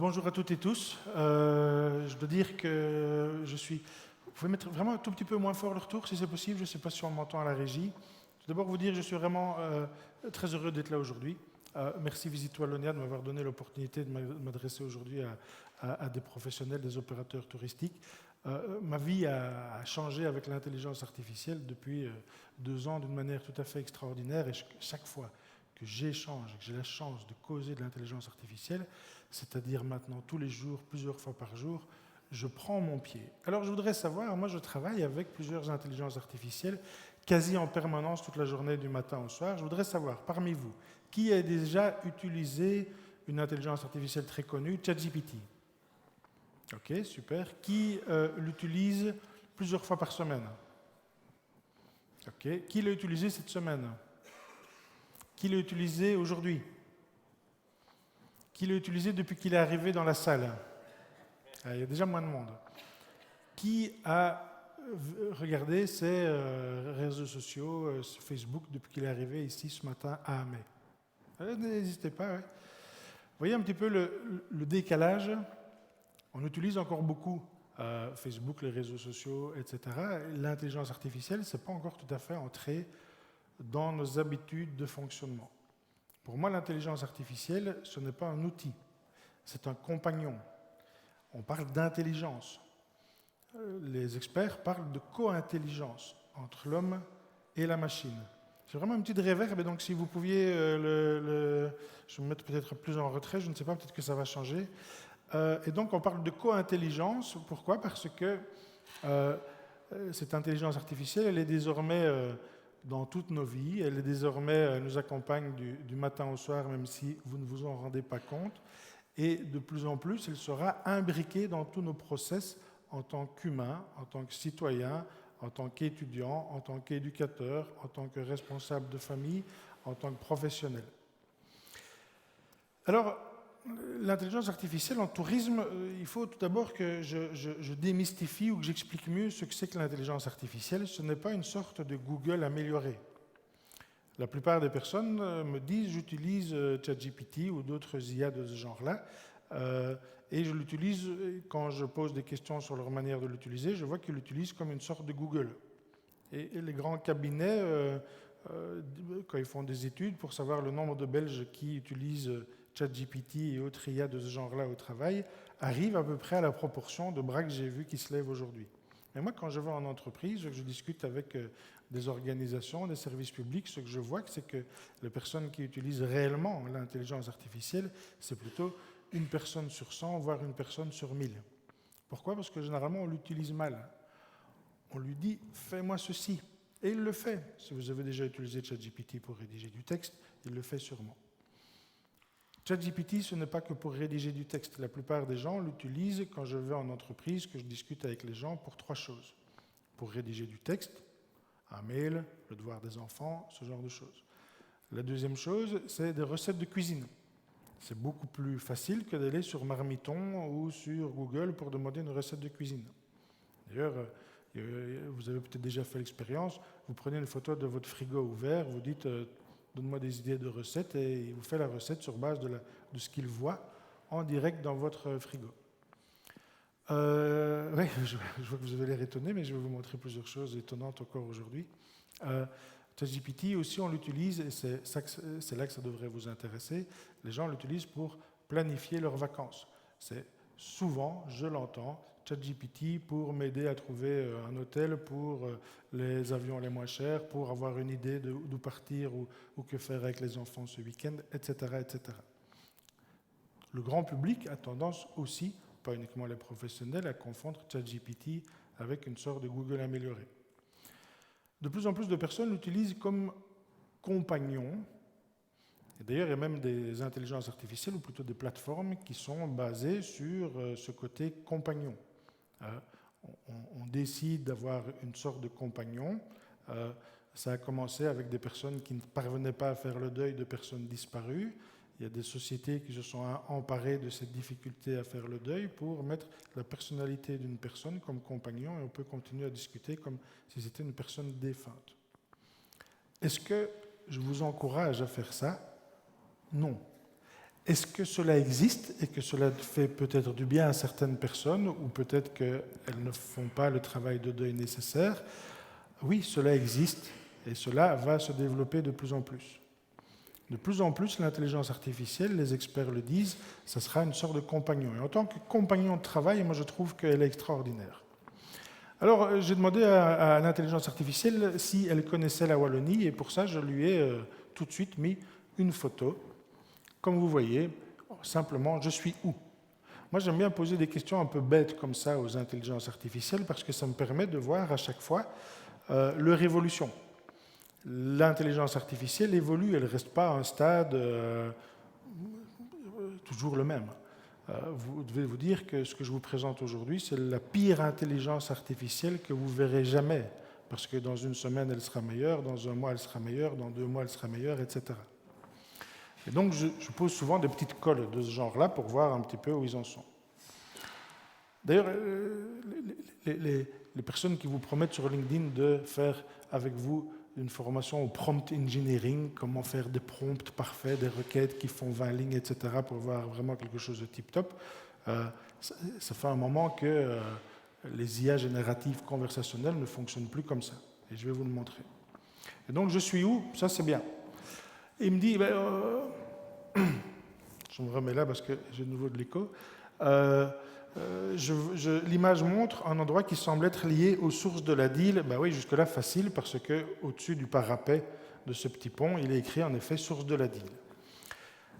Bonjour à toutes et tous. Je dois dire que je suis... Vous pouvez mettre vraiment un tout petit peu moins fort le retour, si c'est possible. Je ne sais pas si on m'entend à la régie. Je vais d'abord vous dire que je suis vraiment très heureux d'être là aujourd'hui. Merci Visite Wallonia de m'avoir donné l'opportunité de m'adresser aujourd'hui à des professionnels, des opérateurs touristiques. Ma vie a changé avec l'intelligence artificielle depuis 2 ans d'une manière tout à fait extraordinaire. Et chaque fois que j'échange, que j'ai la chance de causer de l'intelligence artificielle, c'est-à-dire maintenant tous les jours, plusieurs fois par jour, je prends mon pied. Alors je voudrais savoir, moi je travaille avec plusieurs intelligences artificielles, quasi en permanence toute la journée du matin au soir. Je voudrais savoir, parmi vous, qui a déjà utilisé une intelligence artificielle très connue, ChatGPT? Ok, super. Qui l'utilise plusieurs fois par semaine? Ok. Qui l'a utilisé cette semaine? Qui l'a utilisé aujourd'hui? Qui l'a utilisé depuis qu'il est arrivé dans la salle? Il y a déjà moins de monde. Qui a regardé ses réseaux sociaux, Facebook, depuis qu'il est arrivé ici ce matin à Amé? N'hésitez pas. Ouais. Vous voyez un petit peu le décalage. On utilise encore beaucoup Facebook, les réseaux sociaux, etc. L'intelligence artificielle, ce n'est pas encore tout à fait entré dans nos habitudes de fonctionnement. Pour moi, l'intelligence artificielle, ce n'est pas un outil, c'est un compagnon. On parle d'intelligence. Les experts parlent de co-intelligence entre l'homme et la machine. C'est vraiment une petite réverb, et donc si vous pouviez je vais me mettre peut-être plus en retrait, je ne sais pas, peut-être que ça va changer. Et donc on parle de co-intelligence. Pourquoi? Parce que cette intelligence artificielle, elle est désormais dans toutes nos vies. Elle est désormais nous accompagne du matin au soir, même si vous ne vous en rendez pas compte. Et de plus en plus, elle sera imbriquée dans tous nos process en tant qu'humain, en tant que citoyen, en tant qu'étudiant, en tant qu'éducateur, en tant que responsable de famille, en tant que professionnel. Alors, l'intelligence artificielle en tourisme, il faut tout d'abord que je démystifie ou que j'explique mieux ce que c'est que l'intelligence artificielle. Ce n'est pas une sorte de Google amélioré. La plupart des personnes me disent j'utilise ChatGPT ou d'autres IA de ce genre-là, et je l'utilise quand je pose des questions sur leur manière de l'utiliser, je vois qu'ils l'utilisent comme une sorte de Google. Et les grands cabinets, quand ils font des études pour savoir le nombre de Belges qui utilisent ChatGPT et autres IA de ce genre-là au travail, arrivent à peu près à la proportion de bras que j'ai vu qui se lèvent aujourd'hui. Mais moi, quand je vais en entreprise, que je discute avec des organisations, des services publics, ce que je vois, c'est que les personnes qui utilisent réellement l'intelligence artificielle, c'est plutôt une personne sur 100, voire une personne sur 1000. Pourquoi? Parce que généralement, on l'utilise mal. On lui dit « fais-moi ceci ». Et il le fait. Si vous avez déjà utilisé ChatGPT pour rédiger du texte, il le fait sûrement. ChatGPT, ce n'est pas que pour rédiger du texte. La plupart des gens l'utilisent quand je vais en entreprise, que je discute avec les gens, pour 3 choses. Pour rédiger du texte, un mail, le devoir des enfants, ce genre de choses. La deuxième chose, c'est des recettes de cuisine. C'est beaucoup plus facile que d'aller sur Marmiton ou sur Google pour demander une recette de cuisine. D'ailleurs, vous avez peut-être déjà fait l'expérience, vous prenez une photo de votre frigo ouvert, vous dites donne-moi des idées de recettes, et il vous fait la recette sur base de ce qu'il voit en direct dans votre frigo. Oui, je vois que vous avez l'air étonné, mais je vais vous montrer plusieurs choses étonnantes encore aujourd'hui. ChatGPT aussi, on l'utilise, et c'est là que ça devrait vous intéresser, les gens l'utilisent pour planifier leurs vacances. C'est souvent, je l'entends, ChatGPT pour m'aider à trouver un hôtel pour les avions les moins chers, pour avoir une idée d'où partir ou que faire avec les enfants ce week-end, etc., etc. Le grand public a tendance aussi, pas uniquement les professionnels, à confondre ChatGPT avec une sorte de Google amélioré. De plus en plus de personnes l'utilisent comme compagnon. Et d'ailleurs, il y a même des intelligences artificielles, ou plutôt des plateformes, qui sont basées sur ce côté compagnon. On décide d'avoir une sorte de compagnon. Ça a commencé avec des personnes qui ne parvenaient pas à faire le deuil de personnes disparues. Il y a des sociétés qui se sont emparées de cette difficulté à faire le deuil pour mettre la personnalité d'une personne comme compagnon, et on peut continuer à discuter comme si c'était une personne défunte. Est-ce que je vous encourage à faire ça? Non. Est-ce que cela existe et que cela fait peut-être du bien à certaines personnes ou peut-être qu'elles ne font pas le travail de deuil nécessaire? Oui, cela existe et cela va se développer de plus en plus. De plus en plus, l'intelligence artificielle, les experts le disent, ça sera une sorte de compagnon. Et en tant que compagnon de travail, moi je trouve qu'elle est extraordinaire. Alors j'ai demandé à l'intelligence artificielle si elle connaissait la Wallonie et pour ça je lui ai tout de suite mis une photo. Comme vous voyez, simplement, je suis où? Moi, j'aime bien poser des questions un peu bêtes comme ça aux intelligences artificielles parce que ça me permet de voir à chaque fois leur évolution. L'intelligence artificielle évolue, elle ne reste pas à un stade toujours le même. Vous devez vous dire que ce que je vous présente aujourd'hui, c'est la pire intelligence artificielle que vous verrez jamais, parce que dans une semaine, elle sera meilleure, dans un mois, elle sera meilleure, dans 2 mois, elle sera meilleure, etc. Et donc, je pose souvent des petites colles de ce genre-là pour voir un petit peu où ils en sont. D'ailleurs, les personnes qui vous promettent sur LinkedIn de faire avec vous une formation au prompt engineering, comment faire des prompts parfaits, des requêtes qui font 20 lignes, etc., pour avoir vraiment quelque chose de tip-top, ça fait un moment que les IA génératives conversationnelles ne fonctionnent plus comme ça. Et je vais vous le montrer. Et donc, je suis où? Ça, c'est bien. Et il me dit, je me remets là parce que j'ai de nouveau de l'écho. L'image montre un endroit qui semble être lié aux sources de la Dyle. Ben oui, jusque-là, facile, parce qu'au-dessus du parapet de ce petit pont, il est écrit en effet source de la Dyle.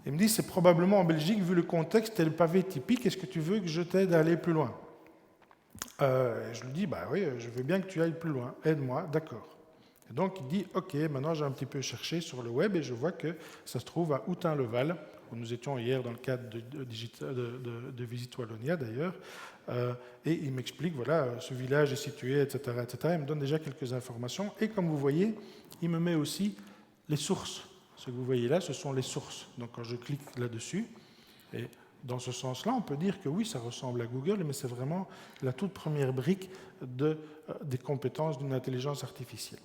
Il me dit, c'est probablement en Belgique, vu le contexte et le pavé typique, est-ce que tu veux que je t'aide à aller plus loin? Je lui dis, bah oui, je veux bien que tu ailles plus loin, aide-moi, d'accord. Et donc il dit, ok, maintenant j'ai un petit peu cherché sur le web et je vois que ça se trouve à Houtin-le-Val, où nous étions hier dans le cadre de Visite Wallonia d'ailleurs, et il m'explique, voilà, ce village est situé, etc., etc. Il me donne déjà quelques informations, et comme vous voyez, il me met aussi les sources. Ce que vous voyez là, ce sont les sources. Donc quand je clique là-dessus, et dans ce sens-là, on peut dire que oui, ça ressemble à Google, mais c'est vraiment la toute première brique des compétences d'une intelligence artificielle.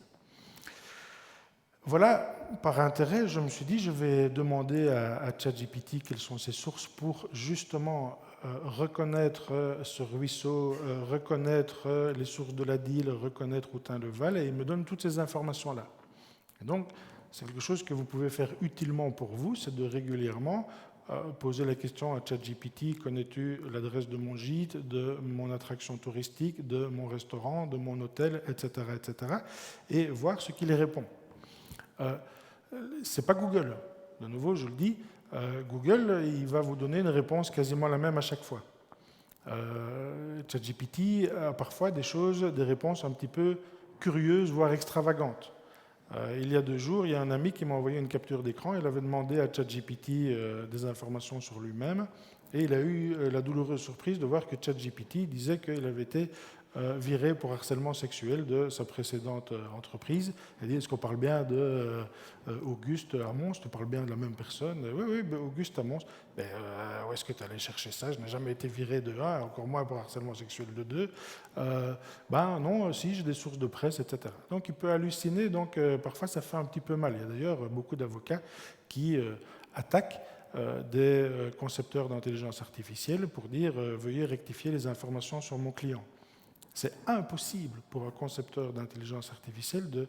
Voilà, par intérêt, je me suis dit, je vais demander à ChatGPT quelles sont ses sources pour justement reconnaître ce ruisseau, reconnaître les sources de la Dyle, reconnaître Houtin-le-Val, et il me donne toutes ces informations-là. Et donc, c'est quelque chose que vous pouvez faire utilement pour vous, c'est de régulièrement poser la question à ChatGPT, connais-tu l'adresse de mon gîte, de mon attraction touristique, de mon restaurant, de mon hôtel, etc., etc., et voir ce qu'il répond. C'est pas Google. De nouveau, je le dis, Google, il va vous donner une réponse quasiment la même à chaque fois. ChatGPT a parfois des réponses un petit peu curieuses, voire extravagantes. Il y a 2 jours, il y a un ami qui m'a envoyé une capture d'écran. Il avait demandé à ChatGPT des informations sur lui-même et il a eu la douloureuse surprise de voir que ChatGPT disait qu'il avait été viré pour harcèlement sexuel de sa précédente entreprise. Il dit, est-ce qu'on parle bien d'Auguste à Mons? Tu parles bien de la même personne? Oui, Auguste à Mons. Où est-ce que tu allais chercher ça? Je n'ai jamais été viré de 1, encore moins pour harcèlement sexuel de 2. Non, si, j'ai des sources de presse, etc. Donc il peut halluciner, donc parfois ça fait un petit peu mal. Il y a d'ailleurs beaucoup d'avocats qui attaquent des concepteurs d'intelligence artificielle pour dire veuillez rectifier les informations sur mon client. C'est impossible pour un concepteur d'intelligence artificielle de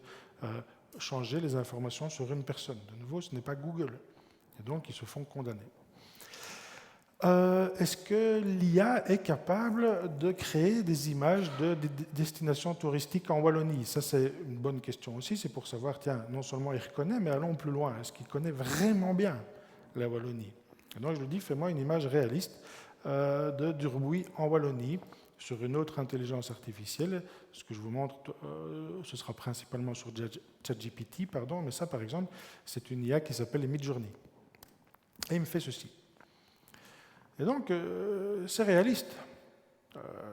changer les informations sur une personne. De nouveau, ce n'est pas Google. Et donc, ils se font condamner. Est-ce que l'IA est capable de créer des images de destinations touristiques en Wallonie? Ça, c'est une bonne question aussi. C'est pour savoir, tiens, non seulement il reconnaît, mais allons plus loin. Est-ce qu'il connaît vraiment bien la Wallonie? Et donc, je lui dis, fais-moi une image réaliste de Durbuy en Wallonie, sur une autre intelligence artificielle. Ce que je vous montre, ce sera principalement sur ChatGPT, mais ça, par exemple, c'est une IA qui s'appelle Midjourney. Et il me fait ceci. Et donc, c'est réaliste.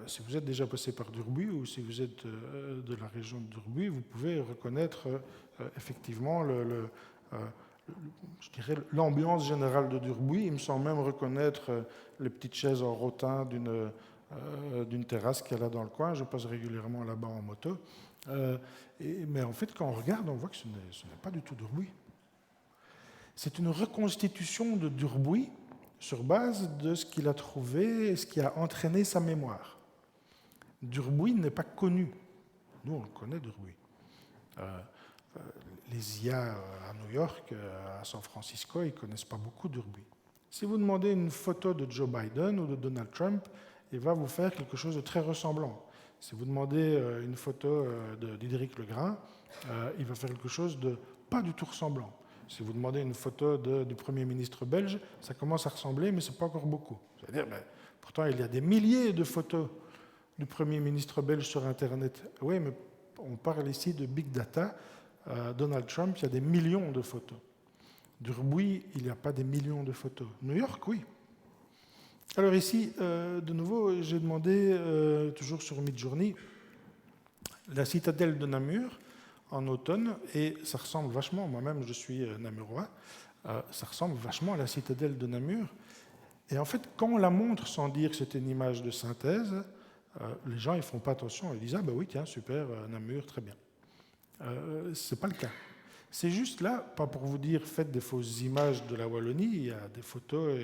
Si vous êtes déjà passé par Durbuy ou si vous êtes de la région de Durbuy, vous pouvez reconnaître effectivement je dirais l'ambiance générale de Durbuy. Il me semble même reconnaître les petites chaises en rotin d'une terrasse qu'il y a là dans le coin. Je passe régulièrement là-bas en moto. Mais en fait, quand on regarde, on voit que ce n'est pas du tout Durbuy. C'est une reconstitution de Durbuy sur base de ce qu'il a trouvé et ce qui a entraîné sa mémoire. Durbuy n'est pas connu. Nous, on connaît Durbuy. Les IA à New York, à San Francisco, ils ne connaissent pas beaucoup Durbuy. Si vous demandez une photo de Joe Biden ou de Donald Trump, il va vous faire quelque chose de très ressemblant. Si vous demandez une photo d'Idric Legrain, il va faire quelque chose de pas du tout ressemblant. Si vous demandez une photo du Premier ministre belge, ça commence à ressembler, mais ce n'est pas encore beaucoup. C'est-à-dire, pourtant, il y a des milliers de photos du Premier ministre belge sur Internet. Oui, mais on parle ici de big data. Donald Trump, il y a des millions de photos. Durbuy, il n'y a pas des millions de photos. New York, oui. Alors ici, de nouveau, j'ai demandé, toujours sur Midjourney, la citadelle de Namur en automne, et ça ressemble vachement, moi-même je suis namurois, ça ressemble vachement à la citadelle de Namur. Et en fait, quand on la montre sans dire que c'était une image de synthèse, les gens ils font pas attention, ils disent « Ah ben oui, tiens, super, Namur, très bien ». Ce n'est pas le cas. C'est juste là, pas pour vous dire faites des fausses images de la Wallonie, il y a des photos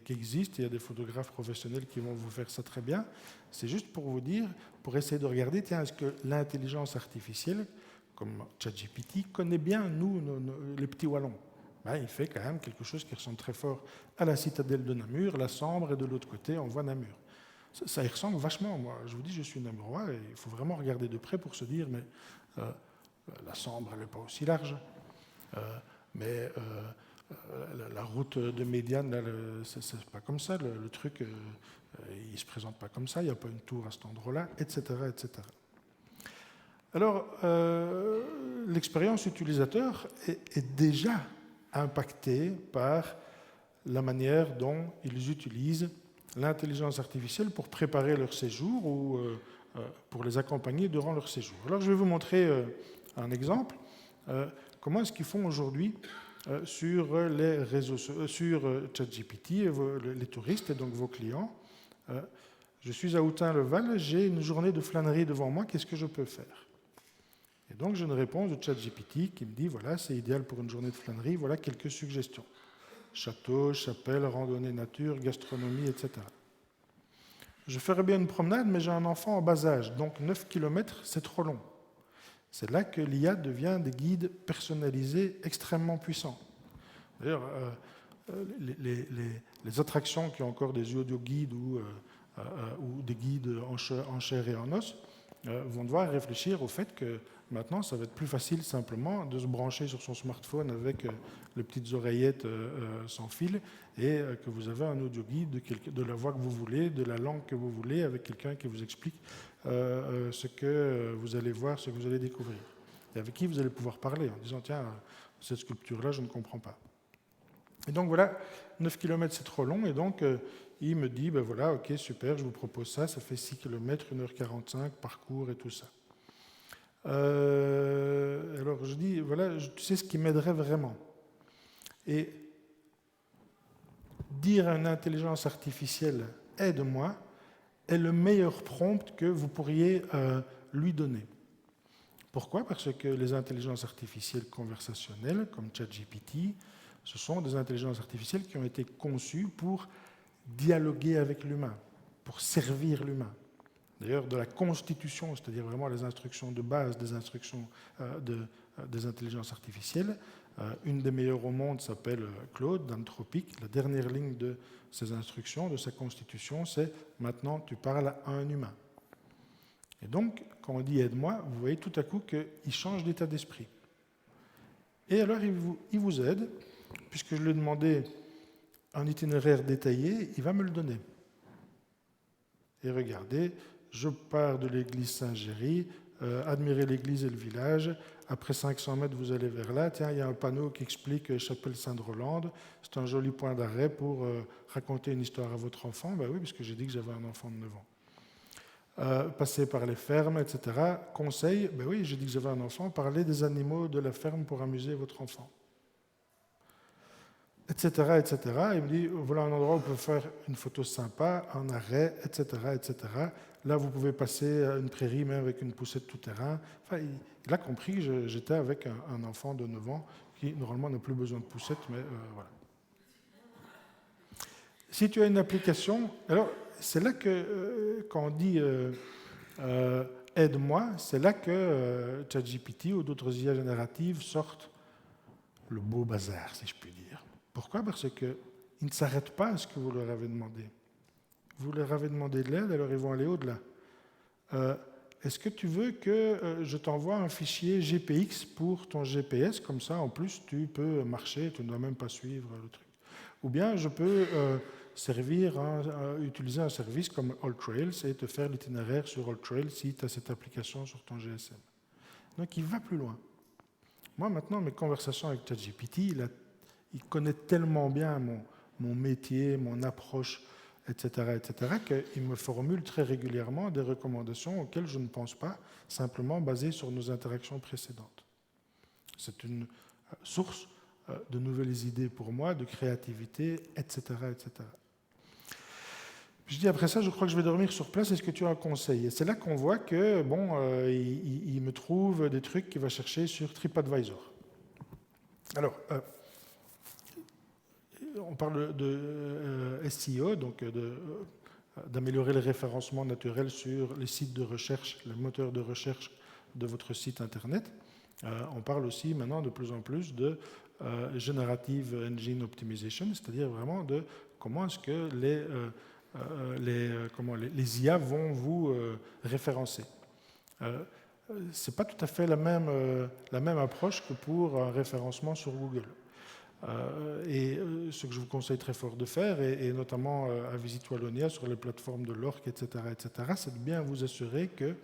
qui existent, il y a des photographes professionnels qui vont vous faire ça très bien. C'est juste pour vous dire, pour essayer de regarder, tiens, est-ce que l'intelligence artificielle, comme ChatGPT, connaît bien, nous, les petits Wallons? Ben, il fait quand même quelque chose qui ressemble très fort à la citadelle de Namur, la Sambre, et de l'autre côté, on voit Namur. Ça y ressemble vachement. Moi, je vous dis, je suis namurois, et il faut vraiment regarder de près pour se dire, mais la Sambre, elle n'est pas aussi large. Mais la route de Médiane, c'est pas comme ça. Le truc, il ne se présente pas comme ça. Il n'y a pas une tour à cet endroit-là, etc., etc. Alors, l'expérience utilisateur est déjà impactée par la manière dont ils utilisent l'intelligence artificielle pour préparer leur séjour ou pour les accompagner durant leur séjour. Alors, je vais vous montrer un exemple. Comment est-ce qu'ils font aujourd'hui sur les réseaux, sur ChatGPT, les touristes et donc vos clients. Je suis à Houtin-le-Val, j'ai une journée de flânerie devant moi, qu'est-ce que je peux faire? Et donc j'ai une réponse de ChatGPT qui me dit, voilà, c'est idéal pour une journée de flânerie, voilà quelques suggestions. Château, chapelle, randonnée nature, gastronomie, etc. Je ferais bien une promenade, mais j'ai un enfant en bas âge, donc 9 km, c'est trop long. C'est là que l'IA devient des guides personnalisés extrêmement puissants. D'ailleurs, les attractions qui ont encore des audio-guides ou des guides en chair et en os vont devoir réfléchir au fait que maintenant, ça va être plus facile simplement de se brancher sur son smartphone avec les petites oreillettes sans fil et que vous avez un audio-guide de la voix que vous voulez, de la langue que vous voulez, avec quelqu'un qui vous explique ce que vous allez voir, ce que vous allez découvrir. Et avec qui vous allez pouvoir parler en disant « Tiens, cette sculpture-là, je ne comprends pas ». Et donc voilà, 9 km c'est trop long, et donc il me dit, ben voilà, ok, super, je vous propose ça, ça fait 6 km, 1h45, parcours et tout ça. Alors je dis, voilà, tu sais ce qui m'aiderait vraiment. Et dire à une intelligence artificielle, aide-moi, est le meilleur prompt que vous pourriez lui donner. Pourquoi? Parce que les intelligences artificielles conversationnelles, comme ChatGPT, ce sont des intelligences artificielles qui ont été conçues pour dialoguer avec l'humain, pour servir l'humain. D'ailleurs, de la constitution, c'est-à-dire vraiment les instructions de base des instructions des intelligences artificielles, une des meilleures au monde s'appelle Claude, d'Anthropic. La dernière ligne de ses instructions, de sa constitution, c'est « maintenant tu parles à un humain ». Et donc, quand on dit « aide-moi », vous voyez tout à coup qu'il change d'état d'esprit. Et alors, il vous aide, puisque je lui ai demandé un itinéraire détaillé, il va me le donner. Et regardez, je pars de l'église Saint-Géry, admirez l'église et le village, après 500 mètres, vous allez vers là, tiens, il y a un panneau qui explique Chapelle Sainte-Rolande, c'est un joli point d'arrêt pour raconter une histoire à votre enfant, ben oui, parce que j'ai dit que j'avais un enfant de 9 ans. Passer par les fermes, etc. Conseil, ben oui, j'ai dit que j'avais un enfant, parlez des animaux de la ferme pour amuser votre enfant. Etc., etc. Il me dit, voilà un endroit où vous pouvez faire une photo sympa, un arrêt, etc., etc. Là, vous pouvez passer une prairie, même avec une poussette tout-terrain. Enfin, il a compris que j'étais avec un enfant de 9 ans qui, normalement, n'a plus besoin de poussette, mais voilà. Si tu as une application, alors c'est là que, quand on dit aide-moi, c'est là que ChatGPT ou d'autres IA génératives sortent le beau bazar, si je puis dire. Pourquoi? Parce qu'ils ne s'arrêtent pas à ce que vous leur avez demandé. Vous leur avez demandé de l'aide, alors ils vont aller au-delà. Est-ce que tu veux que je t'envoie un fichier GPX pour ton GPS? Comme ça, en plus, tu peux marcher, tu ne dois même pas suivre le truc. Ou bien je peux utiliser un service comme AllTrails et te faire l'itinéraire sur AllTrails si tu as cette application sur ton GSM. Donc il va plus loin. Moi, maintenant, mes conversations avec ChatGPT, il connaît tellement bien mon métier, mon approche, etc., qu'il me formule très régulièrement des recommandations auxquelles je ne pense pas, simplement basées sur nos interactions précédentes. C'est une source de nouvelles idées pour moi, de créativité, etc., etc. Je dis après ça, je crois que je vais dormir sur place, est-ce que tu as un conseil? Et c'est là qu'on voit que, il me trouve des trucs qu'il va chercher sur TripAdvisor. Alors, on parle de SEO, donc d'améliorer le référencement naturel sur les sites de recherche, les moteurs de recherche de votre site Internet. On parle aussi maintenant de plus en plus de Generative Engine Optimization, c'est-à-dire vraiment de comment est-ce que les IA vont vous référencer. Ce n'est pas tout à fait la même approche que pour un référencement sur Google. Ce que je vous conseille très fort de faire, et notamment à Visit Wallonia sur les plateformes de l'ORC, etc., c'est de bien vous assurer que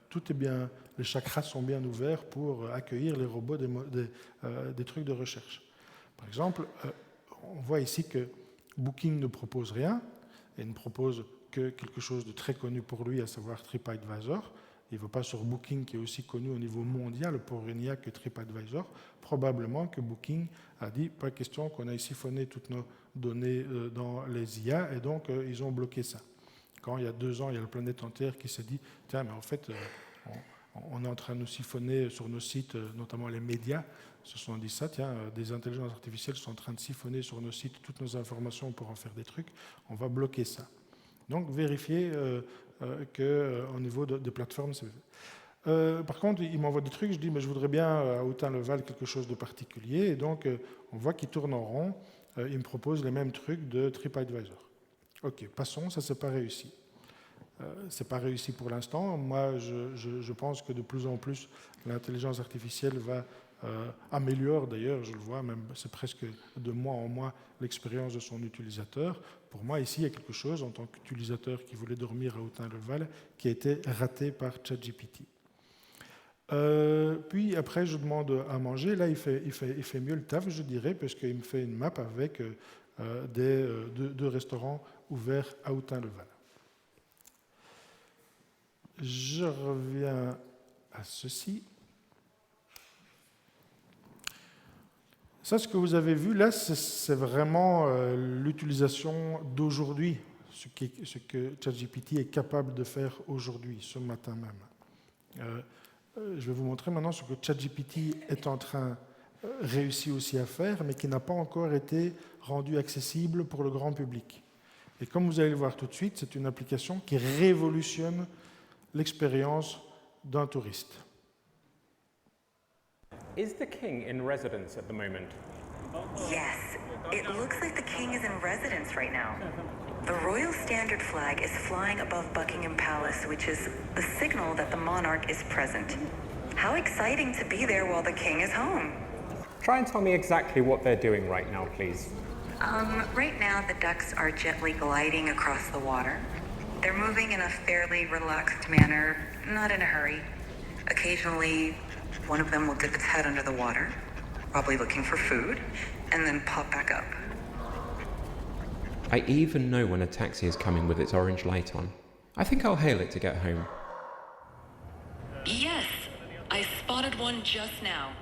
tout est bien, les chakras sont bien ouverts pour accueillir les robots des trucs de recherche. Par exemple, on voit ici que Booking ne propose rien, et ne propose que quelque chose de très connu pour lui, à savoir TripAdvisor. Il ne va pas sur Booking, qui est aussi connu au niveau mondial pour une IA que TripAdvisor. Probablement que Booking a dit, pas question qu'on aille siphonner toutes nos données dans les IA, et donc ils ont bloqué ça. Quand il y a 2 ans, il y a la planète entière qui s'est dit, tiens, mais en fait, on est en train de nous siphonner sur nos sites, notamment les médias, se sont dit ça, tiens, des intelligences artificielles sont en train de siphonner sur nos sites toutes nos informations pour en faire des trucs, on va bloquer ça. Donc vérifiez qu'au niveau des plateformes, c'est fait. Par contre, il m'envoie des trucs, je dis, mais je voudrais bien à Hautain-le-Val quelque chose de particulier, et donc on voit qu'il tourne en rond, il me propose les mêmes trucs de TripAdvisor. Ok, passons, ça c'est pas réussi. C'est pas réussi pour l'instant. Moi, je pense que de plus en plus, l'intelligence artificielle va améliore d'ailleurs, je le vois, même c'est presque de mois en mois l'expérience de son utilisateur. Pour moi, ici, il y a quelque chose en tant qu'utilisateur qui voulait dormir à Hautain-le-Val qui a été raté par ChatGPT. Puis après, je demande à manger. Là, il fait mieux le taf, je dirais, parce qu'il me fait une map avec deux restaurants ouverts à Hautain-le-Val. Je reviens à ceci. Ça, ce que vous avez vu là, c'est vraiment l'utilisation d'aujourd'hui, ce que ChatGPT est capable de faire aujourd'hui, ce matin même. Je vais vous montrer maintenant ce que ChatGPT est en train réussi aussi à faire, mais qui n'a pas encore été rendu accessible pour le grand public. Et comme vous allez le voir tout de suite, c'est une application qui révolutionne l'expérience d'un touriste. Is the king in residence at the moment? Yes, it looks like the king is in residence right now. The royal standard flag is flying above Buckingham Palace, which is the signal that the monarch is present. How exciting to be there while the king is home. Try and tell me exactly what they're doing right now, please. Right now the ducks are gently gliding across the water. They're moving in a fairly relaxed manner, not in a hurry. Occasionally, one of them will dip its head under the water, probably looking for food, and then pop back up. I even know when a taxi is coming with its orange light on. I think I'll hail it to get home. Yes, I spotted one just now.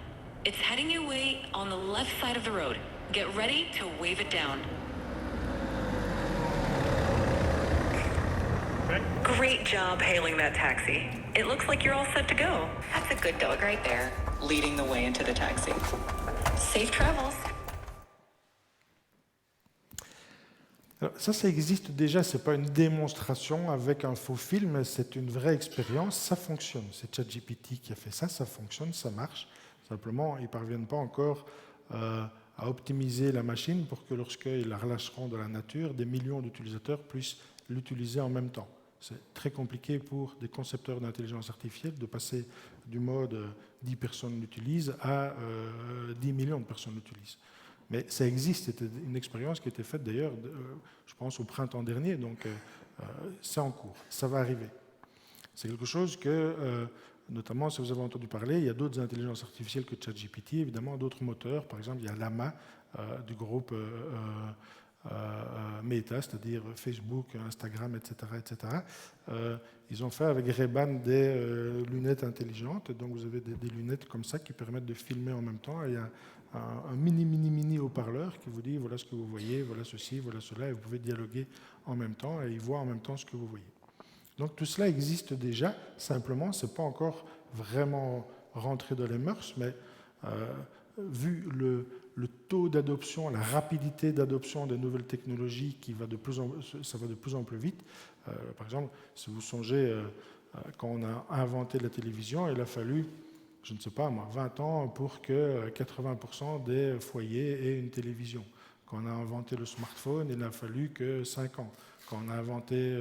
It's heading your way on the left side of the road. Get ready to wave it down. Great job hailing that taxi. It looks like you're all set to go. That's a good dog right there, leading the way into the taxi. Safe travels. Alors, ça existe déjà, ce n'est pas une démonstration avec un faux film, c'est une vraie expérience, ça fonctionne. C'est ChatGPT qui a fait ça fonctionne, ça marche. Simplement, ils ne parviennent pas encore à optimiser la machine pour que lorsqu'ils la relâcheront de la nature, des millions d'utilisateurs puissent l'utiliser en même temps. C'est très compliqué pour des concepteurs d'intelligence artificielle de passer du mode 10 personnes l'utilisent à 10 millions de personnes l'utilisent. Mais ça existe, c'était une expérience qui a été faite d'ailleurs, je pense, au printemps dernier, donc c'est en cours, ça va arriver. C'est quelque chose que, notamment si vous avez entendu parler, il y a d'autres intelligences artificielles que ChatGPT, évidemment d'autres moteurs, par exemple il y a Llama du groupe Meta, c'est-à-dire Facebook, Instagram, etc. Ils ont fait avec Ray-Ban des lunettes intelligentes, donc vous avez des lunettes comme ça qui permettent de filmer en même temps, et il y a un mini haut-parleur qui vous dit voilà ce que vous voyez, voilà ceci, voilà cela, et vous pouvez dialoguer en même temps, et il voit en même temps ce que vous voyez. Donc tout cela existe déjà, simplement, ce n'est pas encore vraiment rentré dans les mœurs, mais vu le taux d'adoption, la rapidité d'adoption des nouvelles technologies ça va de plus en plus vite. Par exemple, si vous songez, quand on a inventé la télévision, il a fallu, je ne sais pas moi, 20 ans pour que 80% des foyers aient une télévision. Quand on a inventé le smartphone, il n'a fallu que 5 ans. Quand on a inventé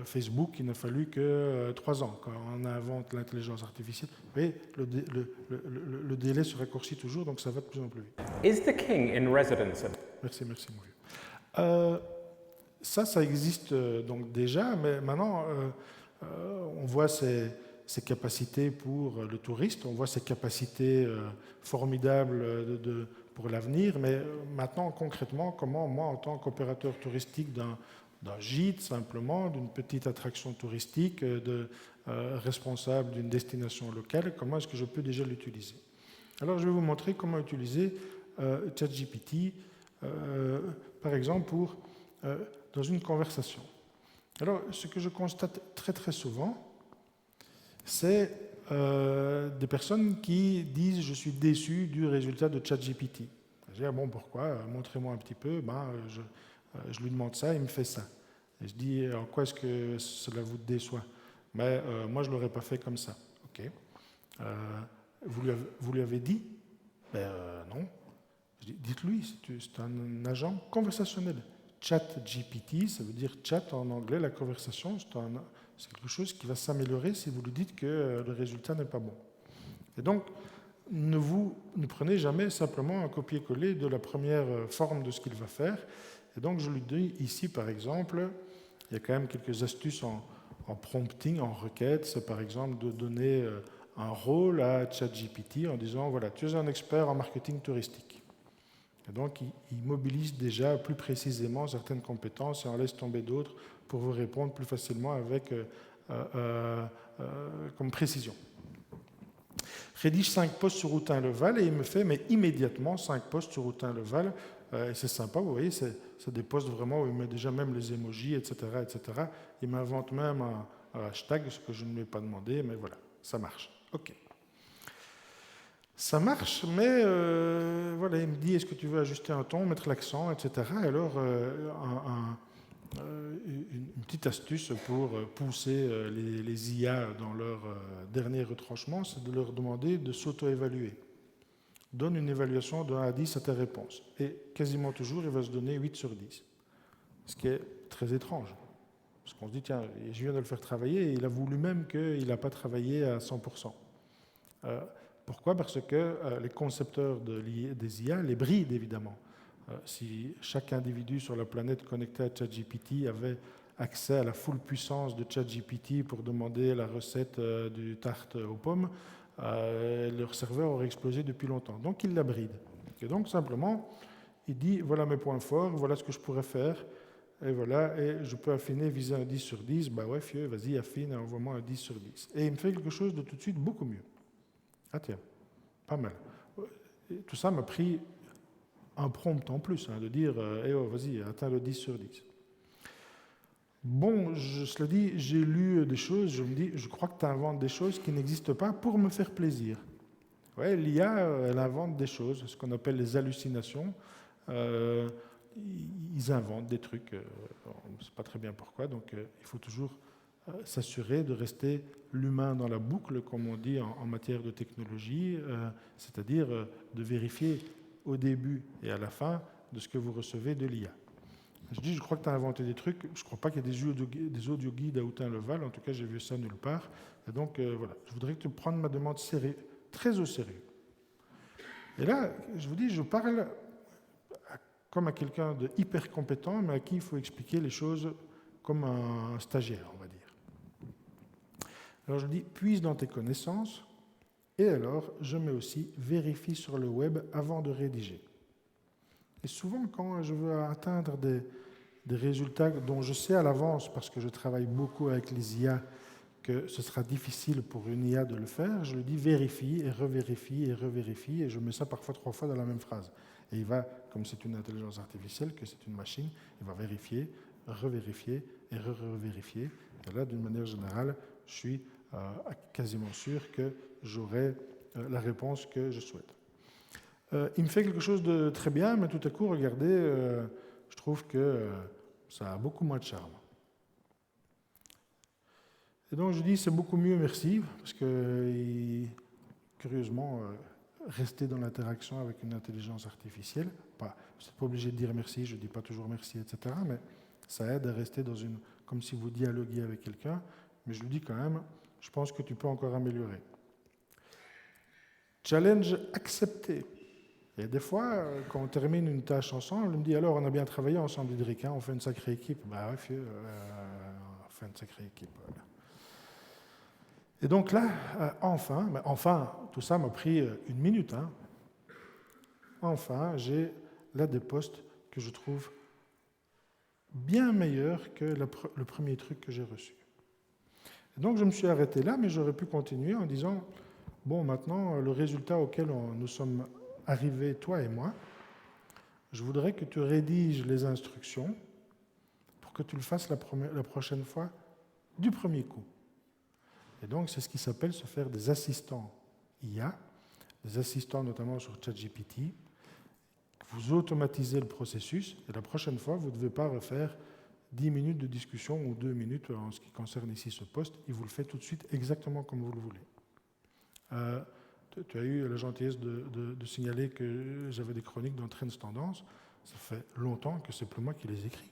Facebook, il n'a fallu que 3 ans. Quand on invente l'intelligence artificielle, vous voyez, le délai se raccourcit toujours, donc ça va de plus en plus vite. Is the king in residence? Merci, mon vieux. Ça existe donc déjà, mais maintenant, on voit ses capacités pour le touriste, on voit ses capacités formidables pour l'avenir, mais maintenant, concrètement, comment moi, en tant qu'opérateur touristique d'un gîte, simplement, d'une petite attraction touristique, responsable d'une destination locale, comment est-ce que je peux déjà l'utiliser? Alors, je vais vous montrer comment utiliser ChatGPT, par exemple, dans une conversation. Alors, ce que je constate très très souvent, c'est des personnes qui disent « je suis déçu du résultat de ChatGPT ». Je dis « bon, pourquoi? Montrez-moi un petit peu. » Je lui demande ça, il me fait ça. Et je dis « en quoi est-ce que cela vous déçoit ?» Mais moi, je ne l'aurais pas fait comme ça. Ok. Vous lui avez dit? Non. Je dis, dites-lui, c'est un agent conversationnel. ChatGPT, ça veut dire chat en anglais, la conversation, c'est quelque chose qui va s'améliorer si vous lui dites que le résultat n'est pas bon. Et donc, ne prenez jamais simplement un copier-coller de la première forme de ce qu'il va faire. Et donc, je lui dis ici, par exemple, il y a quand même quelques astuces en prompting, en requête. C'est par exemple de donner un rôle à ChatGPT en disant, voilà, tu es un expert en marketing touristique. Et donc, il mobilise déjà plus précisément certaines compétences et en laisse tomber d'autres pour vous répondre plus facilement avec comme précision. Rédige 5 posts sur Routin-le-Val et il me fait mais immédiatement 5 posts sur Routin-le-Val. Et c'est sympa, vous voyez, c'est des posts vraiment où il met déjà même les emojis, etc. Il m'invente même un hashtag, ce que je ne lui ai pas demandé, mais voilà, ça marche. OK. Ça marche, mais voilà, il me dit est-ce que tu veux ajuster un ton, mettre l'accent, etc. Alors, une petite astuce pour pousser les IA dans leur dernier retranchement, c'est de leur demander de s'auto-évaluer. Donne une évaluation de 1 à 10 à tes réponses. Et quasiment toujours, il va se donner 8 sur 10. Ce qui est très étrange. Parce qu'on se dit, tiens, je viens de le faire travailler et il avoue lui-même qu'il n'a pas travaillé à 100%. Pourquoi? Parce que les concepteurs des IA les brident, évidemment. Si chaque individu sur la planète connecté à ChatGPT avait accès à la full puissance de ChatGPT pour demander la recette du tarte aux pommes, leur serveur aurait explosé depuis longtemps. Donc, il la bride. Et donc, simplement, il dit, voilà mes points forts, voilà ce que je pourrais faire, et voilà, et je peux affiner, viser un 10 sur 10, bah ouais, fieu, vas-y, affine, envoie-moi un 10 sur 10. Et il me fait quelque chose de tout de suite beaucoup mieux. Ah tiens, pas mal. Et tout ça m'a pris un prompt en plus, de dire, vas-y, atteins le 10 sur 10. Bon, cela dit, j'ai lu des choses, je me dis, je crois que tu inventes des choses qui n'existent pas pour me faire plaisir. Ouais, l'IA, elle invente des choses, ce qu'on appelle les hallucinations. ils inventent des trucs, on ne sait pas très bien pourquoi, donc il faut toujours s'assurer de rester l'humain dans la boucle, comme on dit en matière de technologie, c'est-à-dire de vérifier au début et à la fin de ce que vous recevez de l'IA. Je crois que tu as inventé des trucs, je ne crois pas qu'il y ait des audio guides à Houtin-le-Val, en tout cas j'ai vu ça nulle part. Et donc voilà, je voudrais que tu prennes ma demande très au sérieux. Et là, je vous dis, je parle comme à quelqu'un de hyper compétent, mais à qui il faut expliquer les choses comme un stagiaire, on va dire. Alors je dis, puise dans tes connaissances, et alors je mets aussi vérifie sur le web avant de rédiger. Et souvent, quand je veux atteindre des résultats dont je sais à l'avance, parce que je travaille beaucoup avec les IA, que ce sera difficile pour une IA de le faire, je lui dis vérifie et revérifie, et je mets ça parfois 3 fois dans la même phrase. Et il va, comme c'est une intelligence artificielle, que c'est une machine, il va vérifier, revérifier et revérifier. Et là, d'une manière générale, je suis quasiment sûr que j'aurai la réponse que je souhaite. Il me fait quelque chose de très bien, mais tout à coup, regardez, je trouve que ça a beaucoup moins de charme. Et donc je dis c'est beaucoup mieux, merci, parce que curieusement, rester dans l'interaction avec une intelligence artificielle, vous n'êtes pas obligé de dire merci, je ne dis pas toujours merci, etc., mais ça aide à rester dans une, comme si vous dialoguiez avec quelqu'un, mais je lui dis quand même, je pense que tu peux encore améliorer. Challenge accepté. Et des fois, quand on termine une tâche ensemble, il me dit alors on a bien travaillé ensemble, Diedrich, hein, on fait une sacrée équipe. Bah ouais, on fait une sacrée équipe. Voilà. Et donc là, enfin, tout ça m'a pris 1 minute. Hein. Enfin, j'ai là des postes que je trouve bien meilleurs que le premier truc que j'ai reçu. Et donc je me suis arrêté là, mais j'aurais pu continuer en disant, bon, maintenant, le résultat auquel nous sommes arrivés, toi et moi, je voudrais que tu rédiges les instructions pour que tu le fasses la prochaine fois du premier coup. Et donc, c'est ce qui s'appelle se faire des assistants IA, des assistants notamment sur ChatGPT. Vous automatisez le processus et la prochaine fois, vous ne devez pas refaire 10 minutes de discussion ou 2 minutes en ce qui concerne ici ce poste. Il vous le fait tout de suite exactement comme vous le voulez. Tu as eu la gentillesse de signaler que j'avais des chroniques dans Trends Tendance. Ça fait longtemps que c'est plus moi qui les écris.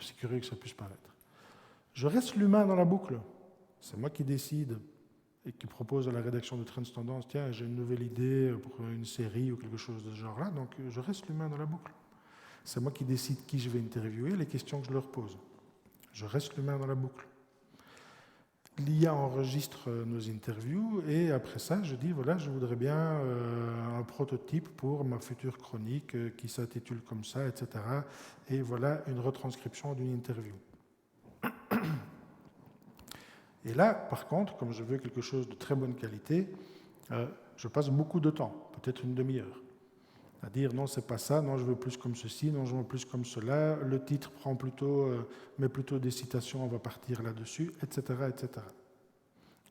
C'est curieux que ça puisse paraître. Je reste l'humain dans la boucle. C'est moi qui décide et qui propose à la rédaction de Trends Tendance, tiens, j'ai une nouvelle idée pour une série ou quelque chose de ce genre-là, donc je reste l'humain dans la boucle. C'est moi qui décide qui je vais interviewer, les questions que je leur pose. Je reste l'humain dans la boucle. L'IA enregistre nos interviews et après ça, je dis, voilà, je voudrais bien un prototype pour ma future chronique qui s'intitule comme ça, etc. Et voilà une retranscription d'une interview. Et là, par contre, comme je veux quelque chose de très bonne qualité, je passe beaucoup de temps, peut-être 1 demi-heure, à dire non, c'est pas ça, non, je veux plus comme ceci, non, je veux plus comme cela, le titre met plutôt des citations, on va partir là-dessus, etc., etc.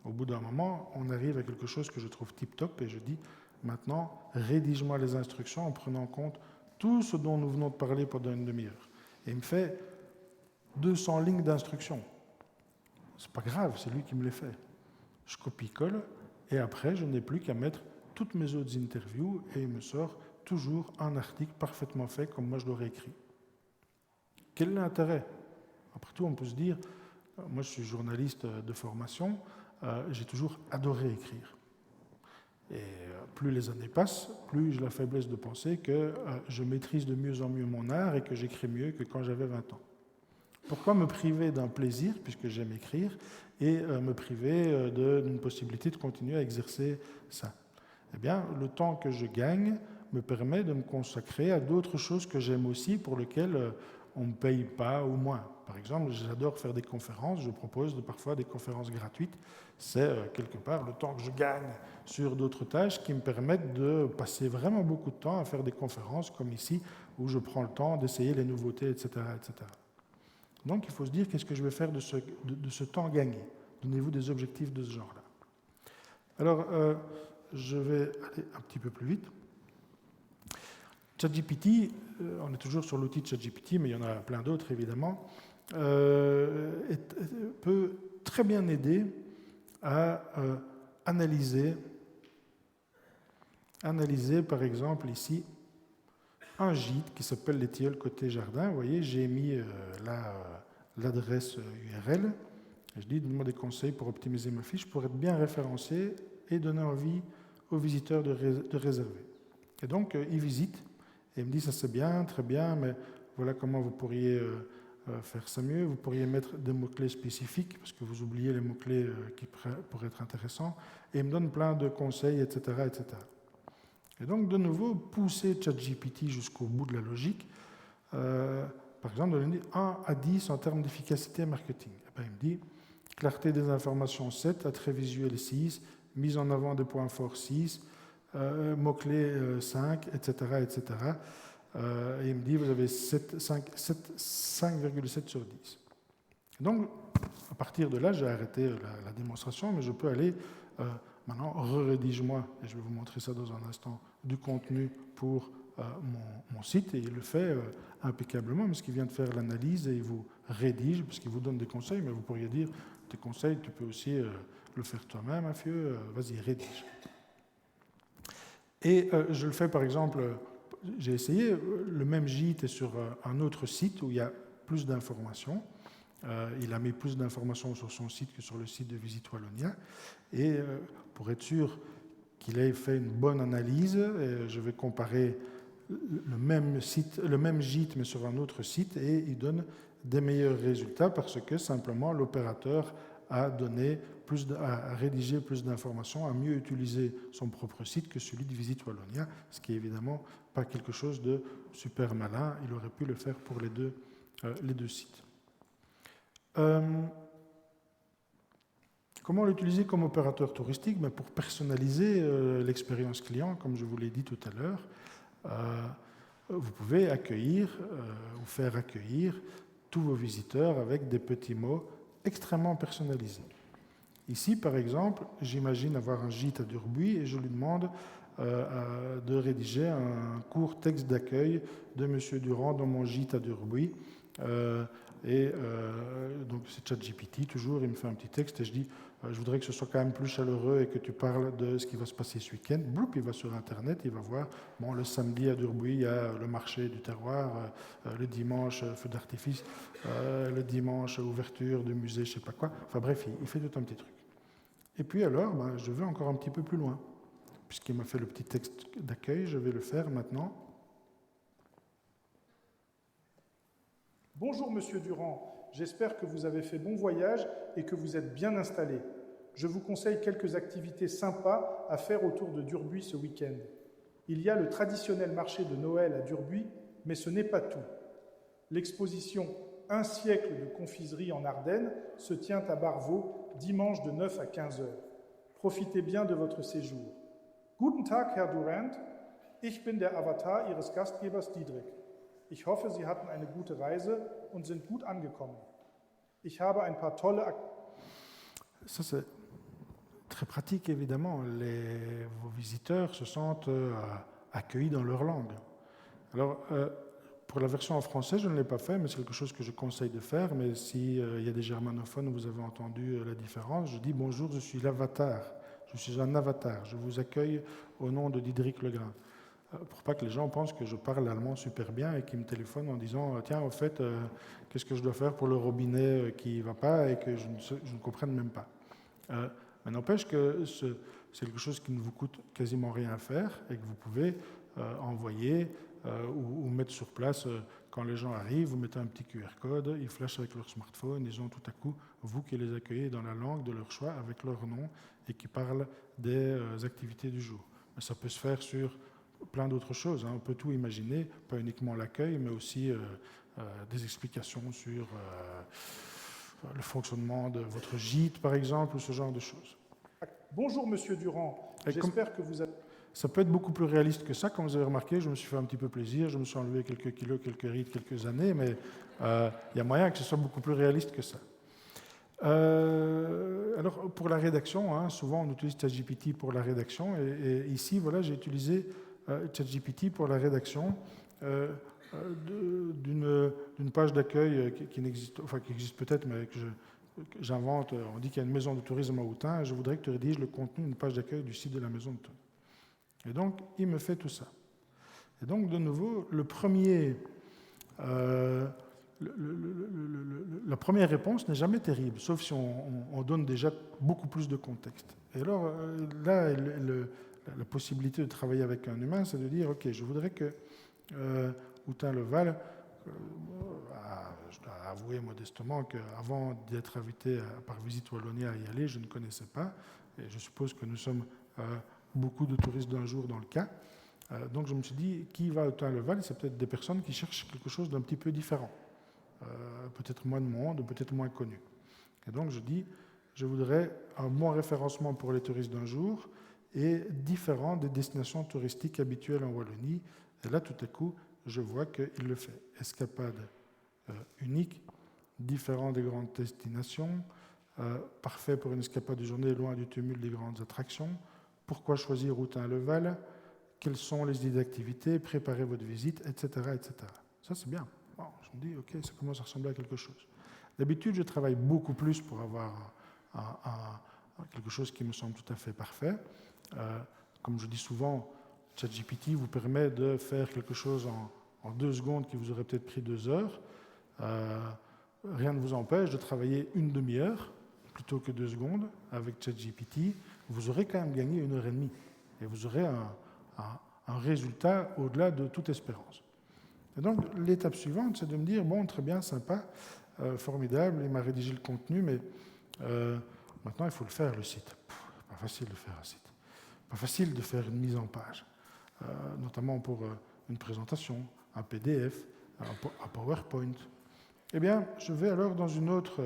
Au bout d'un moment, on arrive à quelque chose que je trouve tip-top et je dis, maintenant, rédige-moi les instructions en prenant en compte tout ce dont nous venons de parler pendant 1 demi-heure. Et il me fait 200 lignes d'instructions. C'est pas grave, c'est lui qui me les fait. Je copie-colle et après, je n'ai plus qu'à mettre toutes mes autres interviews et il me sort toujours un article parfaitement fait comme moi je l'aurais écrit. Quel est l'intérêt? Après tout, on peut se dire, moi je suis journaliste de formation, j'ai toujours adoré écrire. Et plus les années passent, plus j'ai la faiblesse de penser que je maîtrise de mieux en mieux mon art et que j'écris mieux que quand j'avais 20 ans. Pourquoi me priver d'un plaisir, puisque j'aime écrire, et me priver d'une possibilité de continuer à exercer ça? Eh bien, le temps que je gagne me permet de me consacrer à d'autres choses que j'aime aussi, pour lesquelles on ne me paye pas ou moins. Par exemple, j'adore faire des conférences, je propose parfois des conférences gratuites. C'est quelque part le temps que je gagne sur d'autres tâches qui me permettent de passer vraiment beaucoup de temps à faire des conférences comme ici, où je prends le temps d'essayer les nouveautés, etc., etc. Donc, il faut se dire qu'est-ce que je vais faire de ce temps gagné. Donnez-vous des objectifs de ce genre-là. Alors, je vais aller un petit peu plus vite. ChatGPT, on est toujours sur l'outil de ChatGPT, mais il y en a plein d'autres évidemment, peut très bien aider à analyser par exemple ici un gîte qui s'appelle les Tilleuls côté jardin. Vous voyez, j'ai mis là l'adresse URL. Je dis, donne-moi des conseils pour optimiser ma fiche, pour être bien référencé et donner envie aux visiteurs de réserver. Et donc, il visite et il me dit, ça c'est bien, très bien, mais voilà comment vous pourriez faire ça mieux. Vous pourriez mettre des mots-clés spécifiques, parce que vous oubliez les mots-clés qui pourraient être intéressants. Et il me donne plein de conseils, etc., etc. Et donc, de nouveau, pousser ChatGPT jusqu'au bout de la logique. Par exemple, on dit 1 à 10 en termes d'efficacité marketing. Et bien, il me dit clarté des informations 7, attrait visuel 6, mise en avant des points forts 6, mots-clés 5, etc. etc. Et il me dit vous avez 5,7 sur 10. Donc, à partir de là, j'ai arrêté la démonstration, mais je peux aller maintenant, rédige-moi, et je vais vous montrer ça dans un instant, du contenu pour mon site, et il le fait impeccablement, parce qu'il vient de faire l'analyse et il vous rédige, parce qu'il vous donne des conseils, mais vous pourriez dire, tes conseils, tu peux aussi le faire toi-même, Mathieu, vas-y, rédige. Et je le fais par exemple, j'ai essayé, le même gîte est sur un autre site où il y a plus d'informations. Il a mis plus d'informations sur son site que sur le site de Visite Wallonia. Et pour être sûr qu'il ait fait une bonne analyse, je vais comparer le même gîte mais sur un autre site, et il donne des meilleurs résultats parce que simplement l'opérateur a rédigé plus d'informations, a mieux utilisé son propre site que celui de Visite Wallonia, ce qui est évidemment pas quelque chose de super malin. Il aurait pu le faire pour les deux sites. Comment l'utiliser comme opérateur touristique? Pour personnaliser l'expérience client, comme je vous l'ai dit tout à l'heure, vous pouvez accueillir ou faire accueillir tous vos visiteurs avec des petits mots extrêmement personnalisés. Ici, par exemple, j'imagine avoir un gîte à Durbuy et je lui demande de rédiger un court texte d'accueil de M. Durand dans mon gîte à Durbuy. Donc c'est ChatGPT, toujours, il me fait un petit texte et je dis je voudrais que ce soit quand même plus chaleureux et que tu parles de ce qui va se passer ce week-end. Bloup, il va sur Internet, il va voir, bon, le samedi à Durbuy, il y a le marché du terroir, le dimanche, feu d'artifice, le dimanche, ouverture du musée, je sais pas quoi. Enfin bref, il fait tout un petit truc. Et puis alors, je vais encore un petit peu plus loin. Puisqu'il m'a fait le petit texte d'accueil, je vais le faire maintenant. Bonjour Monsieur Durand, j'espère que vous avez fait bon voyage et que vous êtes bien installé. Je vous conseille quelques activités sympas à faire autour de Durbuy ce week-end. Il y a le traditionnel marché de Noël à Durbuy, mais ce n'est pas tout. L'exposition Un siècle de confiserie en Ardennes se tient à Barvaux dimanche de 9 à 15 heures. Profitez bien de votre séjour. Guten Tag, Herr Durand. Ich bin der Avatar Ihres Gastgebers Diederik. Ich hoffe, Sie hatten eine gute Reise und sind gut angekommen. Ich habe ein paar tolle... Ça, c'est très pratique, évidemment. Vos visiteurs se sentent accueillis dans leur langue. Alors, pour la version en français, je ne l'ai pas fait, mais c'est quelque chose que je conseille de faire. Mais s'il y a des germanophones, vous avez entendu la différence. Je dis « Bonjour, je suis l'avatar. Je suis un avatar. Je vous accueille au nom de Diederik Legrain. » Pour pas que les gens pensent que je parle allemand super bien et qu'ils me téléphonent en disant « Tiens, au fait, qu'est-ce que je dois faire pour le robinet qui ne va pas ?» et que je ne comprenne même pas. Mais n'empêche que c'est quelque chose qui ne vous coûte quasiment rien à faire et que vous pouvez envoyer ou mettre sur place quand les gens arrivent. Vous mettez un petit QR code, ils flashent avec leur smartphone, ils ont tout à coup, vous qui les accueillez dans la langue de leur choix avec leur nom et qui parlent des activités du jour. Mais ça peut se faire sur plein d'autres choses. On peut tout imaginer, pas uniquement l'accueil, mais aussi des explications sur le fonctionnement de votre gîte, par exemple, ou ce genre de choses. Bonjour, Monsieur Durand. J'espère que vous avez... Ça peut être beaucoup plus réaliste que ça. Comme vous avez remarqué, je me suis fait un petit peu plaisir. Je me suis enlevé quelques kilos, quelques rides, quelques années, mais il y a moyen que ce soit beaucoup plus réaliste que ça. Alors, pour la rédaction, souvent on utilise ChatGPT pour la rédaction. Et ici, voilà, j'ai utilisé ChatGPT pour la rédaction d'une page d'accueil qui n'existe, enfin qui existe peut-être, mais que j'invente. On dit qu'il y a une maison de tourisme à Autun, et je voudrais que tu rédiges le contenu d'une page d'accueil du site de la maison de tourisme. Et donc, il me fait tout ça. Et donc, de nouveau, la première réponse n'est jamais terrible, sauf si on donne déjà beaucoup plus de contexte. Et alors, là, la possibilité de travailler avec un humain, c'est de dire, OK, je voudrais que Autun-le-Val, je dois avouer modestement qu'avant d'être invité par Visite Wallonie à y aller, je ne connaissais pas, et je suppose que nous sommes beaucoup de touristes d'un jour dans le cas. Donc je me suis dit, qui va à Autun-le-Val? C'est peut-être des personnes qui cherchent quelque chose d'un petit peu différent, peut-être moins de monde, peut-être moins connu. Et donc je dis, je voudrais un bon référencement pour les touristes d'un jour et différent des destinations touristiques habituelles en Wallonie. Et là, tout à coup, je vois qu'il le fait. Escapade unique, différent des grandes destinations, parfait pour une escapade de journée loin du tumulte des grandes attractions. Pourquoi choisir Autun-le-Val? Quelles sont les idées d'activité? Préparez votre visite, etc. etc. Ça, c'est bien. Bon, je me dis, OK, ça commence à ressembler à quelque chose. D'habitude, je travaille beaucoup plus pour avoir quelque chose qui me semble tout à fait parfait. Comme je dis souvent, ChatGPT vous permet de faire quelque chose en 2 secondes qui vous aurait peut-être pris 2 heures. Rien ne vous empêche de travailler une demi-heure plutôt que 2 secondes avec ChatGPT. Vous aurez quand même gagné 1 heure et demie et vous aurez un résultat au-delà de toute espérance. Et donc, l'étape suivante, c'est de me dire, bon, très bien, sympa, formidable, il m'a rédigé le contenu, mais maintenant, il faut le faire, le site. Pas facile de faire un site. Pas facile de faire une mise en page, notamment pour une présentation, un PDF, un PowerPoint. Eh bien, je vais alors dans une autre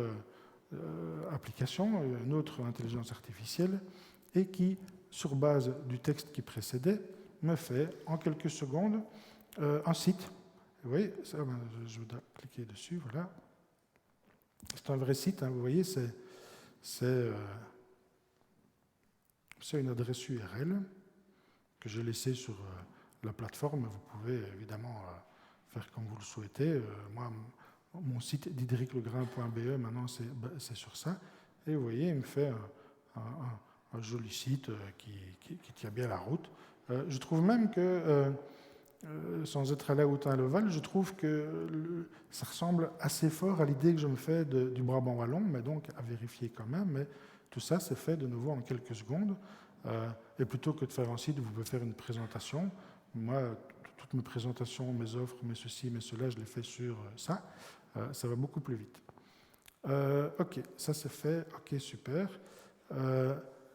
application, une autre intelligence artificielle, et qui, sur base du texte qui précédait, me fait en quelques secondes un site. Vous voyez, ça, je dois cliquer dessus, voilà. C'est un vrai site, hein, vous voyez, c'est une adresse URL que j'ai laissée sur la plateforme. Vous pouvez évidemment faire comme vous le souhaitez. Moi, mon site didriclegrain.be, maintenant, c'est sur ça. Et vous voyez, il me fait un joli site qui tient bien la route. Je trouve même que, sans être allé à Autun-le-Val, je trouve que ça ressemble assez fort à l'idée que je me fais du Brabant wallon, mais donc à vérifier quand même. Mais tout ça, c'est fait de nouveau en quelques secondes. Et plutôt que de faire un site, vous pouvez faire une présentation. Moi, toutes mes présentations, mes offres, mes ceci, mes cela, je les fais sur ça. Ça va beaucoup plus vite. OK, ça c'est fait. OK, super.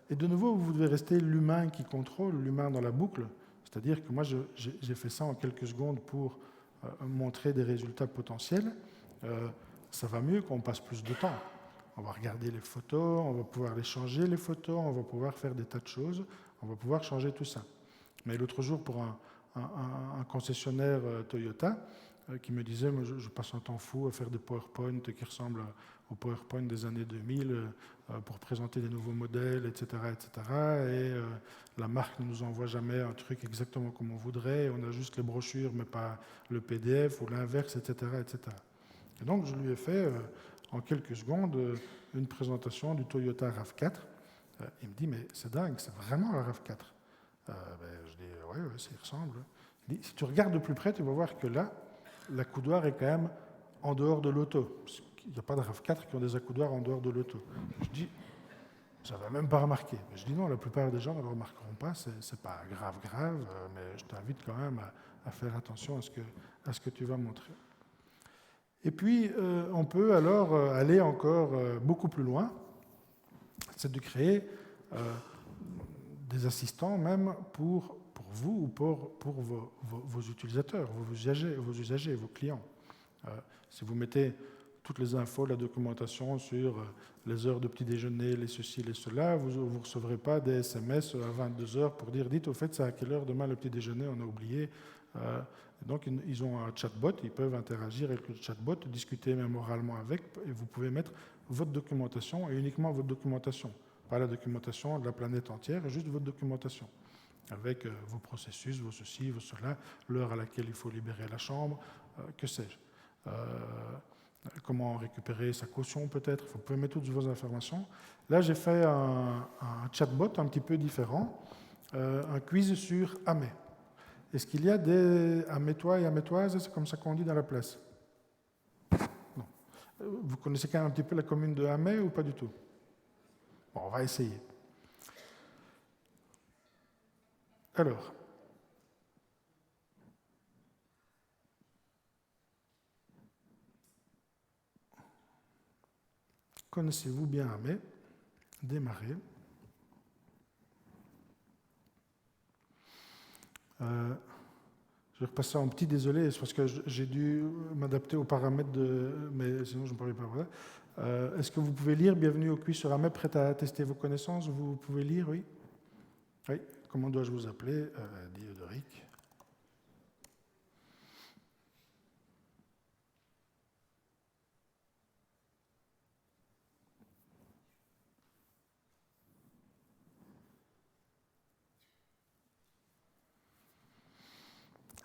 Et de nouveau, vous devez rester l'humain qui contrôle, l'humain dans la boucle. C'est-à-dire que moi, j'ai fait ça en quelques secondes pour montrer des résultats potentiels. Ça va mieux quand on passe plus de temps. On va regarder les photos, on va pouvoir les changer, les photos, on va pouvoir faire des tas de choses, on va pouvoir changer tout ça. Mais l'autre jour, pour un concessionnaire Toyota, qui me disait, moi, je passe un temps fou à faire des PowerPoint qui ressemblent aux PowerPoint des années 2000 pour présenter des nouveaux modèles, etc. etc. Et la marque ne nous envoie jamais un truc exactement comme on voudrait, on a juste les brochures mais pas le PDF ou l'inverse, etc., etc. Et donc je lui ai fait en quelques secondes une présentation du Toyota RAV4. Il me dit, mais c'est dingue, c'est vraiment la RAV4. Je dis, ouais, ça y ressemble. Il dit, si tu regardes de plus près, tu vas voir que là, l'accoudoir est quand même en dehors de l'auto. Il n'y a pas de RAV4 qui ont des accoudoirs en dehors de l'auto. Je dis, je n'avais même pas remarqué. Mais je dis non, la plupart des gens ne le remarqueront pas, c'est pas grave, mais je t'invite quand même à faire attention à ce que tu vas montrer. Et puis, on peut alors aller encore beaucoup plus loin, c'est de créer des assistants même pour vous ou pour vos utilisateurs, vos usagers, vos clients. Si vous mettez toutes les infos, la documentation sur les heures de petit déjeuner, les ceci, les cela, vous ne recevrez pas des SMS à 22 heures pour dire, dites au fait, c'est à quelle heure demain le petit déjeuner, on a oublié. Donc ils ont un chatbot, ils peuvent interagir avec le chatbot, discuter même oralement avec, et vous pouvez mettre votre documentation et uniquement votre documentation, pas la documentation de la planète entière, juste votre documentation. avec vos processus, vos ceci, vos cela, l'heure à laquelle il faut libérer la chambre, que sais-je. Comment récupérer sa caution peut-être, vous pouvez mettre toutes vos informations. Là, j'ai fait un chatbot un petit peu différent, un quiz sur Amé. Est-ce qu'il y a des Amétois et Amétoises, c'est comme ça qu'on dit dans la place? Non. Vous connaissez quand même un petit peu la commune de Amé ou pas du tout? Bon, on va essayer. Alors, connaissez-vous bien Amé? Démarrer. Je vais repasser en petit, désolé, c'est parce que j'ai dû m'adapter aux paramètres mais sinon je ne parlais pas. Voilà. Est-ce que vous pouvez lire? Bienvenue au quiz sur Amé, prêt à tester vos connaissances? Vous pouvez lire, oui? Oui. Comment dois-je vous appeler? Diodoric.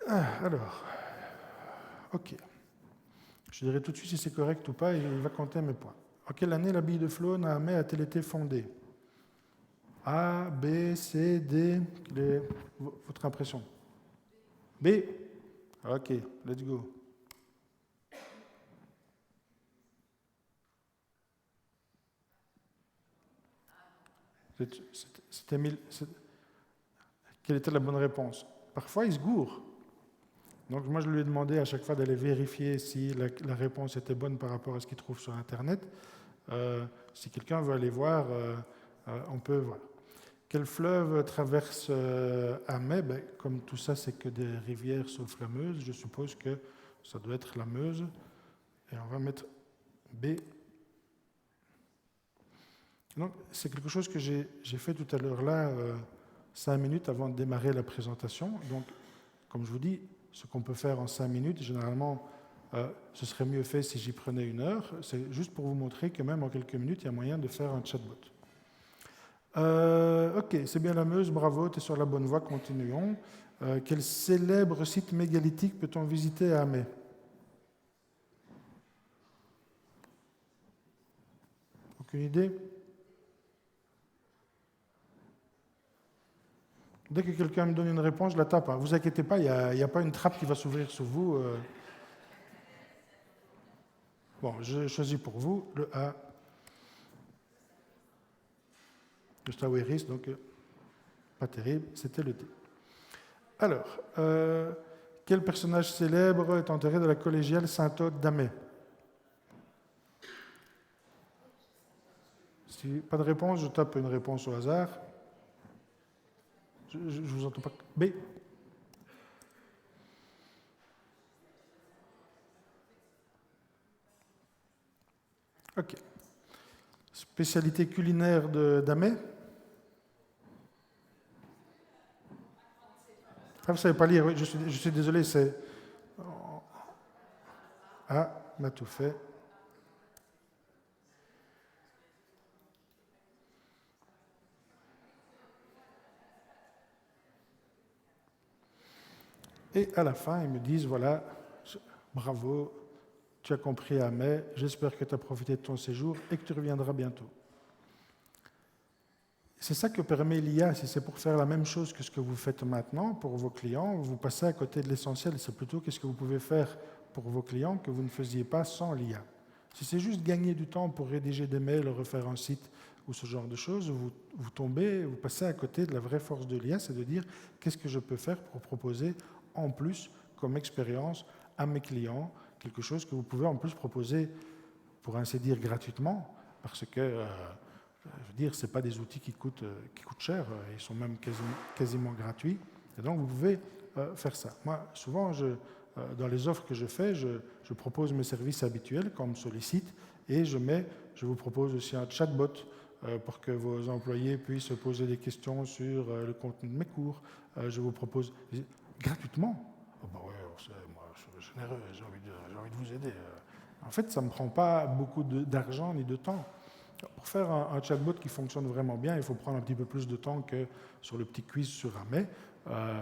Alors, ok. Je dirai tout de suite si c'est correct ou pas et il va compter mes points. En quelle année l'abbaye de Flône à Amé a-t-elle été fondée? A, B, C, D, votre impression? B? Ok, let's go. Quelle était la bonne réponse? Parfois, il se gourre. Donc moi, je lui ai demandé à chaque fois d'aller vérifier si la réponse était bonne par rapport à ce qu'il trouve sur Internet. Si quelqu'un veut aller voir, on peut voir. Quel fleuve traverse Amé? Comme tout ça, c'est que des rivières sauf la Meuse, je suppose que ça doit être la Meuse. Et on va mettre B. Donc, c'est quelque chose que j'ai fait tout à l'heure là, 5 minutes avant de démarrer la présentation. Donc, comme je vous dis, ce qu'on peut faire en 5 minutes, généralement, ce serait mieux fait si j'y prenais 1 heure. C'est juste pour vous montrer que même en quelques minutes, il y a moyen de faire un chatbot. Ok, c'est bien la Meuse, bravo, tu es sur la bonne voie, continuons. Quel célèbre site mégalithique peut-on visiter à Amé? Aucune idée? Dès que quelqu'un me donne une réponse, je la tape. Ne vous inquiétez pas, il n'y a pas une trappe qui va s'ouvrir sur vous. Bon, je choisis pour vous le A. Le Staweris, donc pas terrible, c'était le D. Alors, quel personnage célèbre est enterré dans la collégiale Saint-Aude d'Amé? Si pas de réponse, je tape une réponse au hasard. Je ne vous entends pas. B. Ok. Spécialité culinaire d'Amé? Ah, vous ne savez pas lire, oui, je suis désolé, c'est... Ah, on a tout fait. Et à la fin, ils me disent, voilà, bravo, tu as compris Amé, j'espère que tu as profité de ton séjour et que tu reviendras bientôt. C'est ça que permet l'IA. Si c'est pour faire la même chose que ce que vous faites maintenant pour vos clients, vous passez à côté de l'essentiel. C'est plutôt qu'est-ce que vous pouvez faire pour vos clients que vous ne faisiez pas sans l'IA. Si c'est juste gagner du temps pour rédiger des mails, refaire un site ou ce genre de choses, vous passez à côté de la vraie force de l'IA, c'est de dire qu'est-ce que je peux faire pour proposer en plus comme expérience à mes clients, quelque chose que vous pouvez en plus proposer, pour ainsi dire, gratuitement, parce que, je veux dire, ce pas des outils qui coûtent cher, ils sont même quasiment gratuits, et donc vous pouvez faire ça. Moi, souvent, dans les offres que je fais, je propose mes services habituels, comme Sollicite, et je vous propose aussi un chatbot pour que vos employés puissent poser des questions sur le contenu de mes cours. Je vous propose gratuitement. Oh bah ouais, moi, je suis généreux, j'ai envie de vous aider. En fait, ça ne me prend pas beaucoup d'argent ni de temps. Pour faire un chatbot qui fonctionne vraiment bien, il faut prendre un petit peu plus de temps que sur le petit quiz sur AME.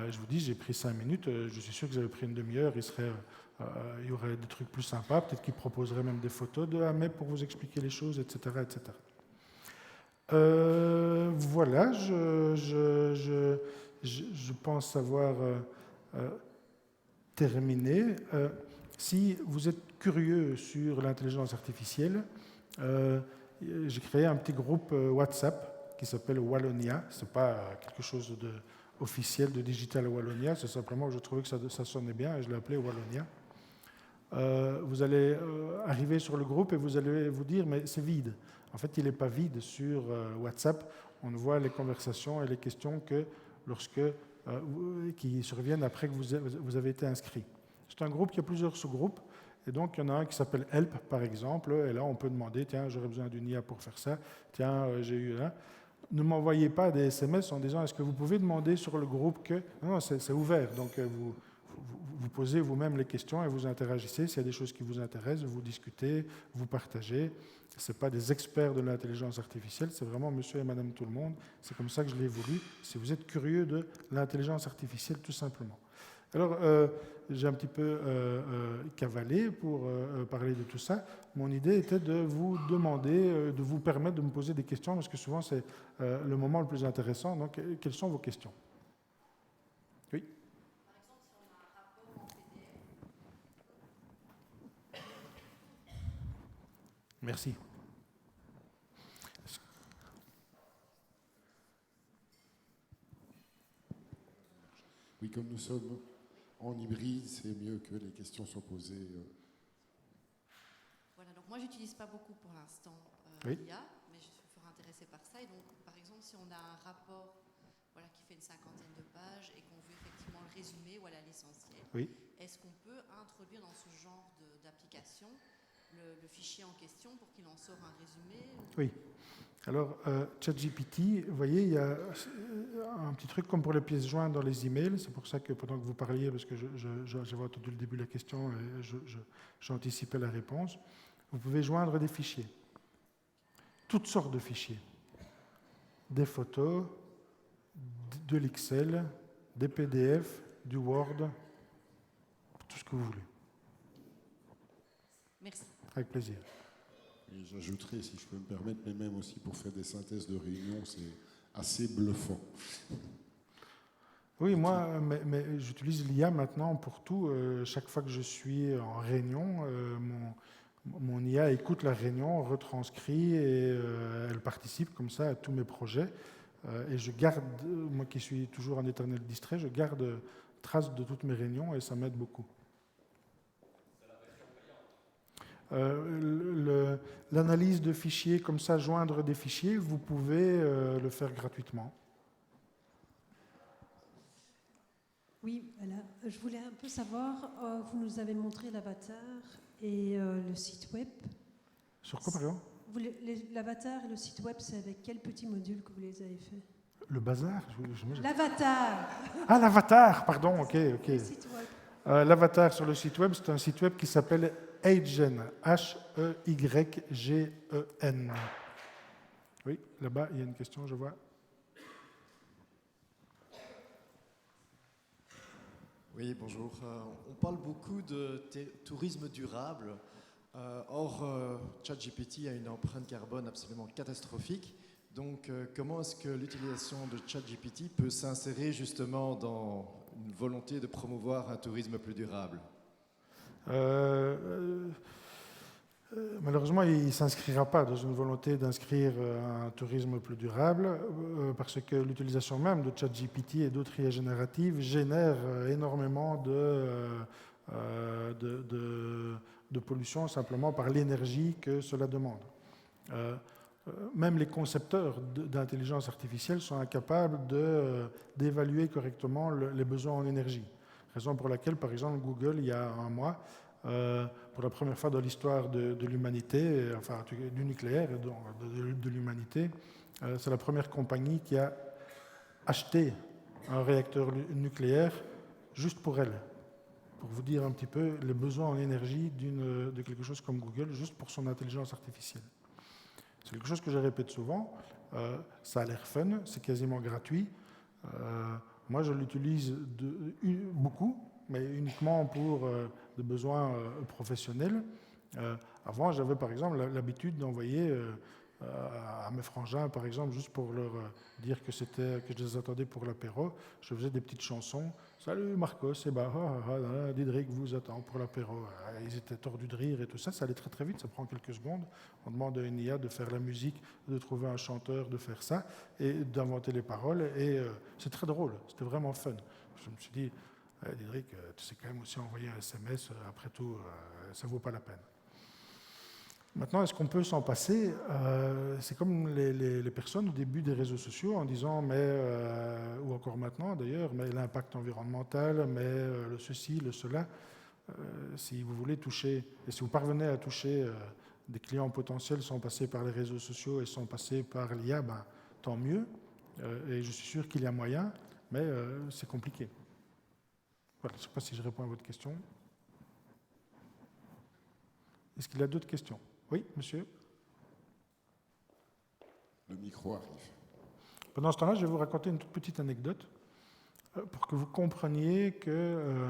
Je vous dis, j'ai pris 5 minutes, je suis sûr que vous avez pris une demi-heure, il y aurait des trucs plus sympas, peut-être qu'ils proposeraient même des photos de AME pour vous expliquer les choses, etc. etc. Voilà, je pense avoir terminé. Si vous êtes curieux sur l'intelligence artificielle, j'ai créé un petit groupe WhatsApp qui s'appelle Wallonia. Ce n'est pas quelque chose officiel de Digital Wallonia, c'est simplement que je trouvais que ça sonnait bien et je l'ai appelé Wallonia. Vous allez arriver sur le groupe et vous allez vous dire mais c'est vide. En fait, il n'est pas vide sur WhatsApp. On ne voit les conversations et les questions que qui surviennent après que vous avez été inscrit. C'est un groupe qui a plusieurs sous-groupes. Et donc, il y en a un qui s'appelle Help, par exemple. Et là, on peut demander, tiens, j'aurais besoin d'une IA pour faire ça. Tiens, j'ai eu là. Ne m'envoyez pas des SMS en disant, est-ce que vous pouvez demander sur le groupe que... Non, c'est ouvert. Donc, vous posez vous-même les questions et vous interagissez. S'il y a des choses qui vous intéressent, vous discutez, vous partagez. Ce n'est pas des experts de l'intelligence artificielle, c'est vraiment monsieur et madame tout le monde. C'est comme ça que je l'ai voulu. Si vous êtes curieux de l'intelligence artificielle, tout simplement. Alors, j'ai un petit peu cavalé pour parler de tout ça. Mon idée était de vous demander, de vous permettre de me poser des questions, parce que souvent c'est le moment le plus intéressant. Donc, quelles sont vos questions? Oui. Par exemple, si on a un rapport en PDF. Merci. Oui, comme nous sommes en hybride, c'est mieux que les questions soient posées. Voilà, donc moi j'utilise pas beaucoup pour l'instant Oui. l'IA, mais je suis fort intéressée par ça. Et donc, par exemple, si on a un rapport qui fait une 50aine de pages et qu'on veut effectivement le résumer ou aller à l'essentiel, Oui. est-ce qu'on peut introduire dans ce genre d'application le fichier en question pour qu'il en sorte un résumé Oui. Alors, ChatGPT, vous voyez, il y a un petit truc comme pour les pièces jointes dans les emails. C'est pour ça que pendant que vous parliez, parce que j'avais entendu le début de la question et j'anticipais la réponse, vous pouvez joindre des fichiers. Toutes sortes de fichiers. Des photos, de l'Excel, des PDF, du Word, tout ce que vous voulez. Merci. Avec plaisir. Et j'ajouterais, si je peux me permettre, mais même aussi pour faire des synthèses de réunions, c'est assez bluffant. Oui, moi, mais j'utilise l'IA maintenant pour tout. Chaque fois que je suis en réunion, mon IA écoute la réunion, retranscrit et elle participe comme ça à tous mes projets. Et je garde, moi qui suis toujours un éternel distrait, je garde trace de toutes mes réunions et ça m'aide beaucoup. L'analyse de fichiers, comme ça, joindre des fichiers, vous pouvez le faire gratuitement. Oui, voilà. Je voulais un peu savoir, vous nous avez montré l'avatar et le site web. Sur quoi, par exemple? L'avatar et le site web, c'est avec quel petit module que vous les avez fait? Le bazar? L'avatar. Ah, l'avatar, pardon, ok. Le site web. L'avatar sur le site web, c'est un site web qui s'appelle Heygen, H-E-Y-G-E-N. Oui, là-bas, il y a une question, je vois. Oui, bonjour. On parle beaucoup de tourisme durable. Or, ChatGPT a une empreinte carbone absolument catastrophique. Donc, comment est-ce que l'utilisation de ChatGPT peut s'insérer justement dans une volonté de promouvoir un tourisme plus durable? Malheureusement, il ne s'inscrira pas dans une volonté d'inscrire un tourisme plus durable, parce que l'utilisation même de ChatGPT et d'autres IA génératives génère énormément de pollution simplement par l'énergie que cela demande. Même les concepteurs d'intelligence artificielle sont incapables d'évaluer correctement les besoins en énergie. Raison pour laquelle, par exemple, Google, il y a un mois, pour la première fois dans l'histoire de l'humanité, enfin du nucléaire et de l'humanité, c'est la première compagnie qui a acheté un réacteur nucléaire juste pour elle, pour vous dire un petit peu les besoins en énergie de quelque chose comme Google, juste pour son intelligence artificielle. C'est quelque chose que je répète souvent. Ça a l'air fun, c'est quasiment gratuit. Moi, je l'utilise beaucoup, mais uniquement pour des besoins professionnels. Avant, j'avais par exemple l'habitude d'envoyer à mes frangins, par exemple, juste pour leur dire que je les attendais pour l'apéro, je faisais des petites chansons. Salut Marcos, Diedrich vous attend pour l'apéro. Ils étaient tordus de rire et tout ça. Ça allait très très vite, ça prend quelques secondes. On demande à une IA de faire la musique, de trouver un chanteur, de faire ça et d'inventer les paroles. Et c'est très drôle, c'était vraiment fun. Je me suis dit, Diedrich, tu sais quand même aussi envoyer un SMS, après tout, ça ne vaut pas la peine. Maintenant, est-ce qu'on peut s'en passer? C'est comme les personnes au début des réseaux sociaux en disant, ou encore maintenant d'ailleurs, mais l'impact environnemental, mais le ceci, le cela. Si vous voulez toucher, et si vous parvenez à toucher des clients potentiels sans passer par les réseaux sociaux et sans passer par l'IA, tant mieux. Et je suis sûr qu'il y a moyen, mais c'est compliqué. Voilà, je ne sais pas si je réponds à votre question. Est-ce qu'il y a d'autres questions? Oui, monsieur? Le micro arrive. Pendant ce temps-là, je vais vous raconter une toute petite anecdote pour que vous compreniez que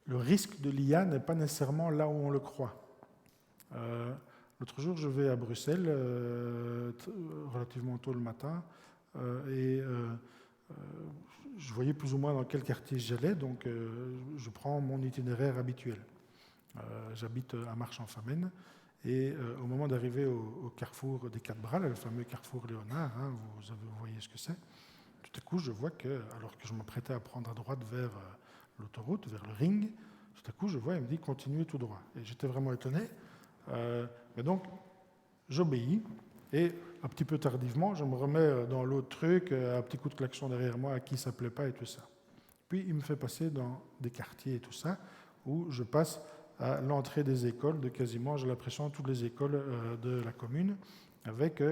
le risque de l'IA n'est pas nécessairement là où on le croit. L'autre jour, je vais à Bruxelles, relativement tôt le matin, et je voyais plus ou moins dans quel quartier j'allais, donc je prends mon itinéraire habituel. J'habite à Marche-en-Famenne et au moment d'arriver au carrefour des Quatre Bras, le fameux carrefour Léonard, vous voyez ce que c'est, tout à coup je vois que, alors que je m'apprêtais à prendre à droite vers l'autoroute, vers le ring, tout à coup je vois, il me dit continuez tout droit. Et j'étais vraiment étonné. Mais donc j'obéis et un petit peu tardivement, je me remets dans l'autre truc, un petit coup de klaxon derrière moi à qui ça ne plaît pas et tout ça. Puis il me fait passer dans des quartiers et tout ça, où je passe à l'entrée des écoles de quasiment, j'ai l'impression, toutes les écoles de la commune, avec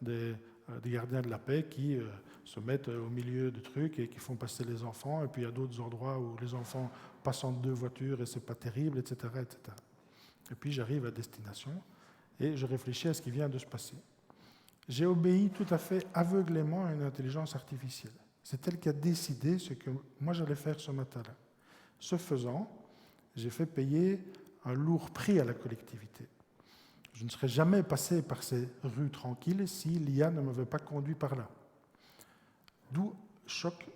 des gardiens de la paix qui se mettent au milieu de trucs et qui font passer les enfants. Et puis il y a d'autres endroits où les enfants passent entre deux voitures et c'est pas terrible, etc., etc. Et puis j'arrive à destination et je réfléchis à ce qui vient de se passer. J'ai obéi tout à fait aveuglément à une intelligence artificielle. C'est elle qui a décidé ce que moi j'allais faire ce matin-là. Ce faisant, j'ai fait payer un lourd prix à la collectivité. Je ne serais jamais passé par ces rues tranquilles si l'IA ne m'avait pas conduit par là. D'où choc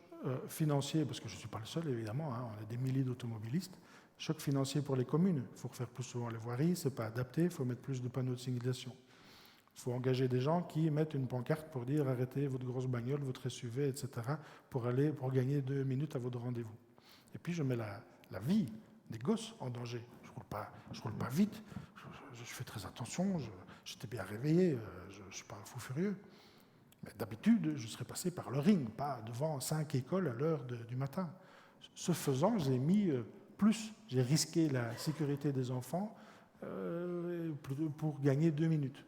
financier, parce que je ne suis pas le seul évidemment, on a des milliers d'automobilistes, choc financier pour les communes. Il faut refaire plus souvent les voiries, ce n'est pas adapté, il faut mettre plus de panneaux de signalisation. Il faut engager des gens qui mettent une pancarte pour dire arrêtez votre grosse bagnole, votre SUV, etc., pour gagner 2 minutes à votre rendez-vous. Et puis je mets la vie des gosses en danger. Je ne roule pas vite, je fais très attention, j'étais bien réveillé, je ne suis pas un fou furieux. Mais d'habitude, je serais passé par le ring, pas devant 5 écoles à l'heure du matin. Ce faisant, j'ai risqué la sécurité des enfants pour gagner 2 minutes.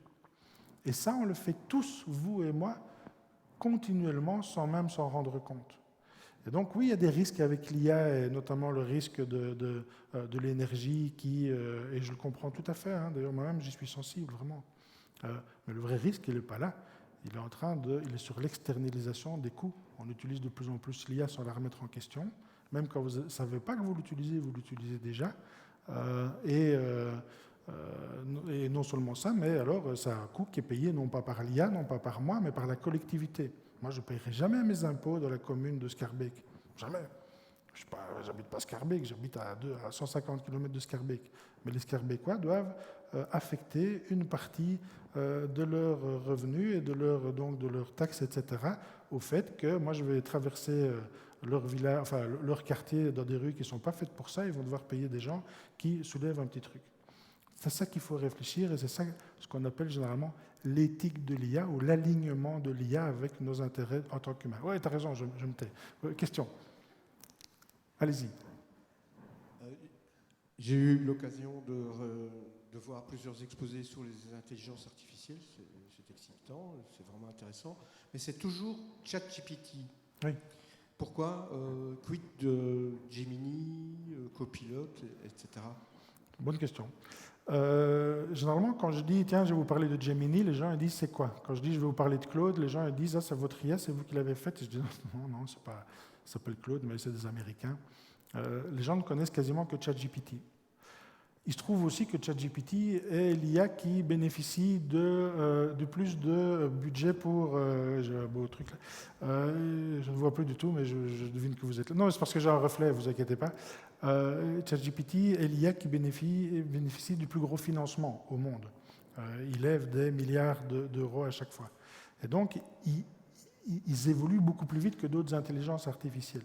Et ça, on le fait tous, vous et moi, continuellement, sans même s'en rendre compte. Et donc oui, il y a des risques avec l'IA, et notamment le risque de l'énergie et je le comprends tout à fait, d'ailleurs moi-même j'y suis sensible vraiment. Mais le vrai risque, il n'est pas là, il est sur l'externalisation des coûts. On utilise de plus en plus l'IA sans la remettre en question, même quand vous ne savez pas que vous l'utilisez déjà. Et non seulement ça, mais alors ça a un coût qui est payé non pas par l'IA, non pas par moi, mais par la collectivité. Moi, je ne paierai jamais mes impôts dans la commune de Schaerbeek. Jamais. Je n'habite pas Schaerbeek, j'habite à 150 km de Schaerbeek. Mais les Schaerbécois doivent affecter une partie de leurs revenus et de leurs taxes, etc., au fait que moi, je vais traverser leur quartier dans des rues qui ne sont pas faites pour ça, ils vont devoir payer des gens qui soulèvent un petit truc. C'est ça qu'il faut réfléchir et c'est ça ce qu'on appelle généralement l'éthique de l'IA ou l'alignement de l'IA avec nos intérêts en tant qu'humains. Oui, tu as raison, je me tais. Question. Allez-y. J'ai eu l'occasion de voir plusieurs exposés sur les intelligences artificielles. C'est excitant, c'est vraiment intéressant. Mais c'est toujours ChatGPT. Oui. Pourquoi quid de Gemini, Copilot, etc. Bonne question. Généralement, quand je dis, tiens, je vais vous parler de Gemini, les gens ils disent, c'est quoi? Quand je dis, je vais vous parler de Claude, les gens ils disent, ah, c'est votre IA, c'est vous qui l'avez faite. Et je dis, non, c'est pas, ça s'appelle Claude, mais c'est des Américains. Les gens ne connaissent quasiment que ChatGPT. Il se trouve aussi que ChatGPT est l'IA qui bénéficie de plus de budget pour... j'ai un beau truc là. Je ne vois plus du tout, mais je devine que vous êtes là. Non, c'est parce que j'ai un reflet, vous inquiétez pas. ChatGPT est l'IA qui bénéficie du plus gros financement au monde. Il lève des milliards d'euros à chaque fois. Et donc, ils évoluent beaucoup plus vite que d'autres intelligences artificielles.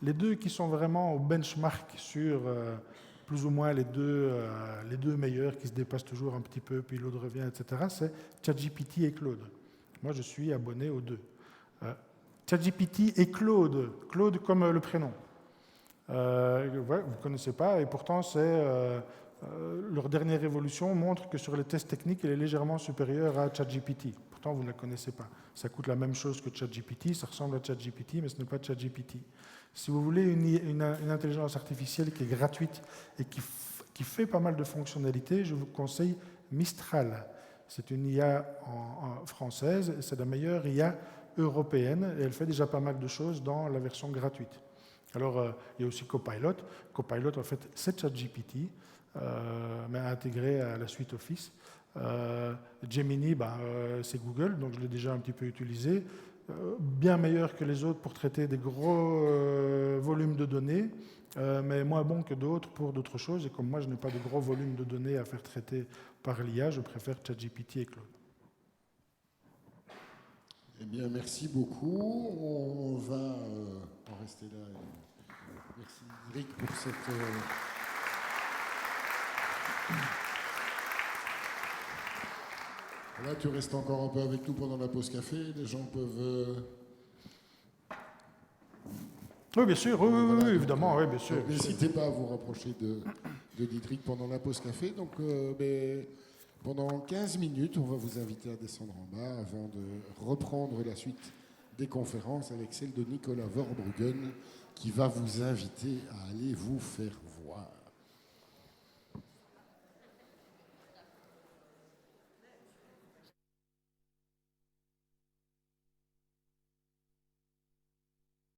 Les deux qui sont vraiment au benchmark sur... plus ou moins les deux meilleurs qui se dépassent toujours un petit peu, puis l'autre revient, etc., c'est ChatGPT et Claude. Moi, je suis abonné aux deux. ChatGPT et Claude comme le prénom. Ouais, vous ne connaissez pas, et pourtant, leur dernière évolution montre que sur les tests techniques, elle est légèrement supérieure à ChatGPT. Pourtant, vous ne la connaissez pas. Ça coûte la même chose que ChatGPT, ça ressemble à ChatGPT, mais ce n'est pas ChatGPT. Si vous voulez une intelligence artificielle qui est gratuite et qui fait pas mal de fonctionnalités, je vous conseille Mistral. C'est une IA française, et c'est la meilleure IA européenne, et elle fait déjà pas mal de choses dans la version gratuite. Alors, il y a aussi Copilot. Copilot, en fait, c'est ChatGPT, mais intégré à la suite Office. Gemini, c'est Google, donc je l'ai déjà un petit peu utilisé. Bien meilleur que les autres pour traiter des gros volumes de données, mais moins bon que d'autres pour d'autres choses. Et comme moi, je n'ai pas de gros volumes de données à faire traiter par l'IA, je préfère ChatGPT et Claude. Eh bien, merci beaucoup. On va en rester là. Merci, Eric, pour cette... Là, tu restes encore un peu avec nous pendant la pause café. Les gens peuvent... Oui, bien sûr. Oui, évidemment. Oui, bien sûr. N'hésitez pas à vous rapprocher de Didrik pendant la pause café. Donc, pendant 15 minutes, on va vous inviter à descendre en bas avant de reprendre la suite des conférences avec celle de Nicolas Verbruggen qui va vous inviter à aller vous faire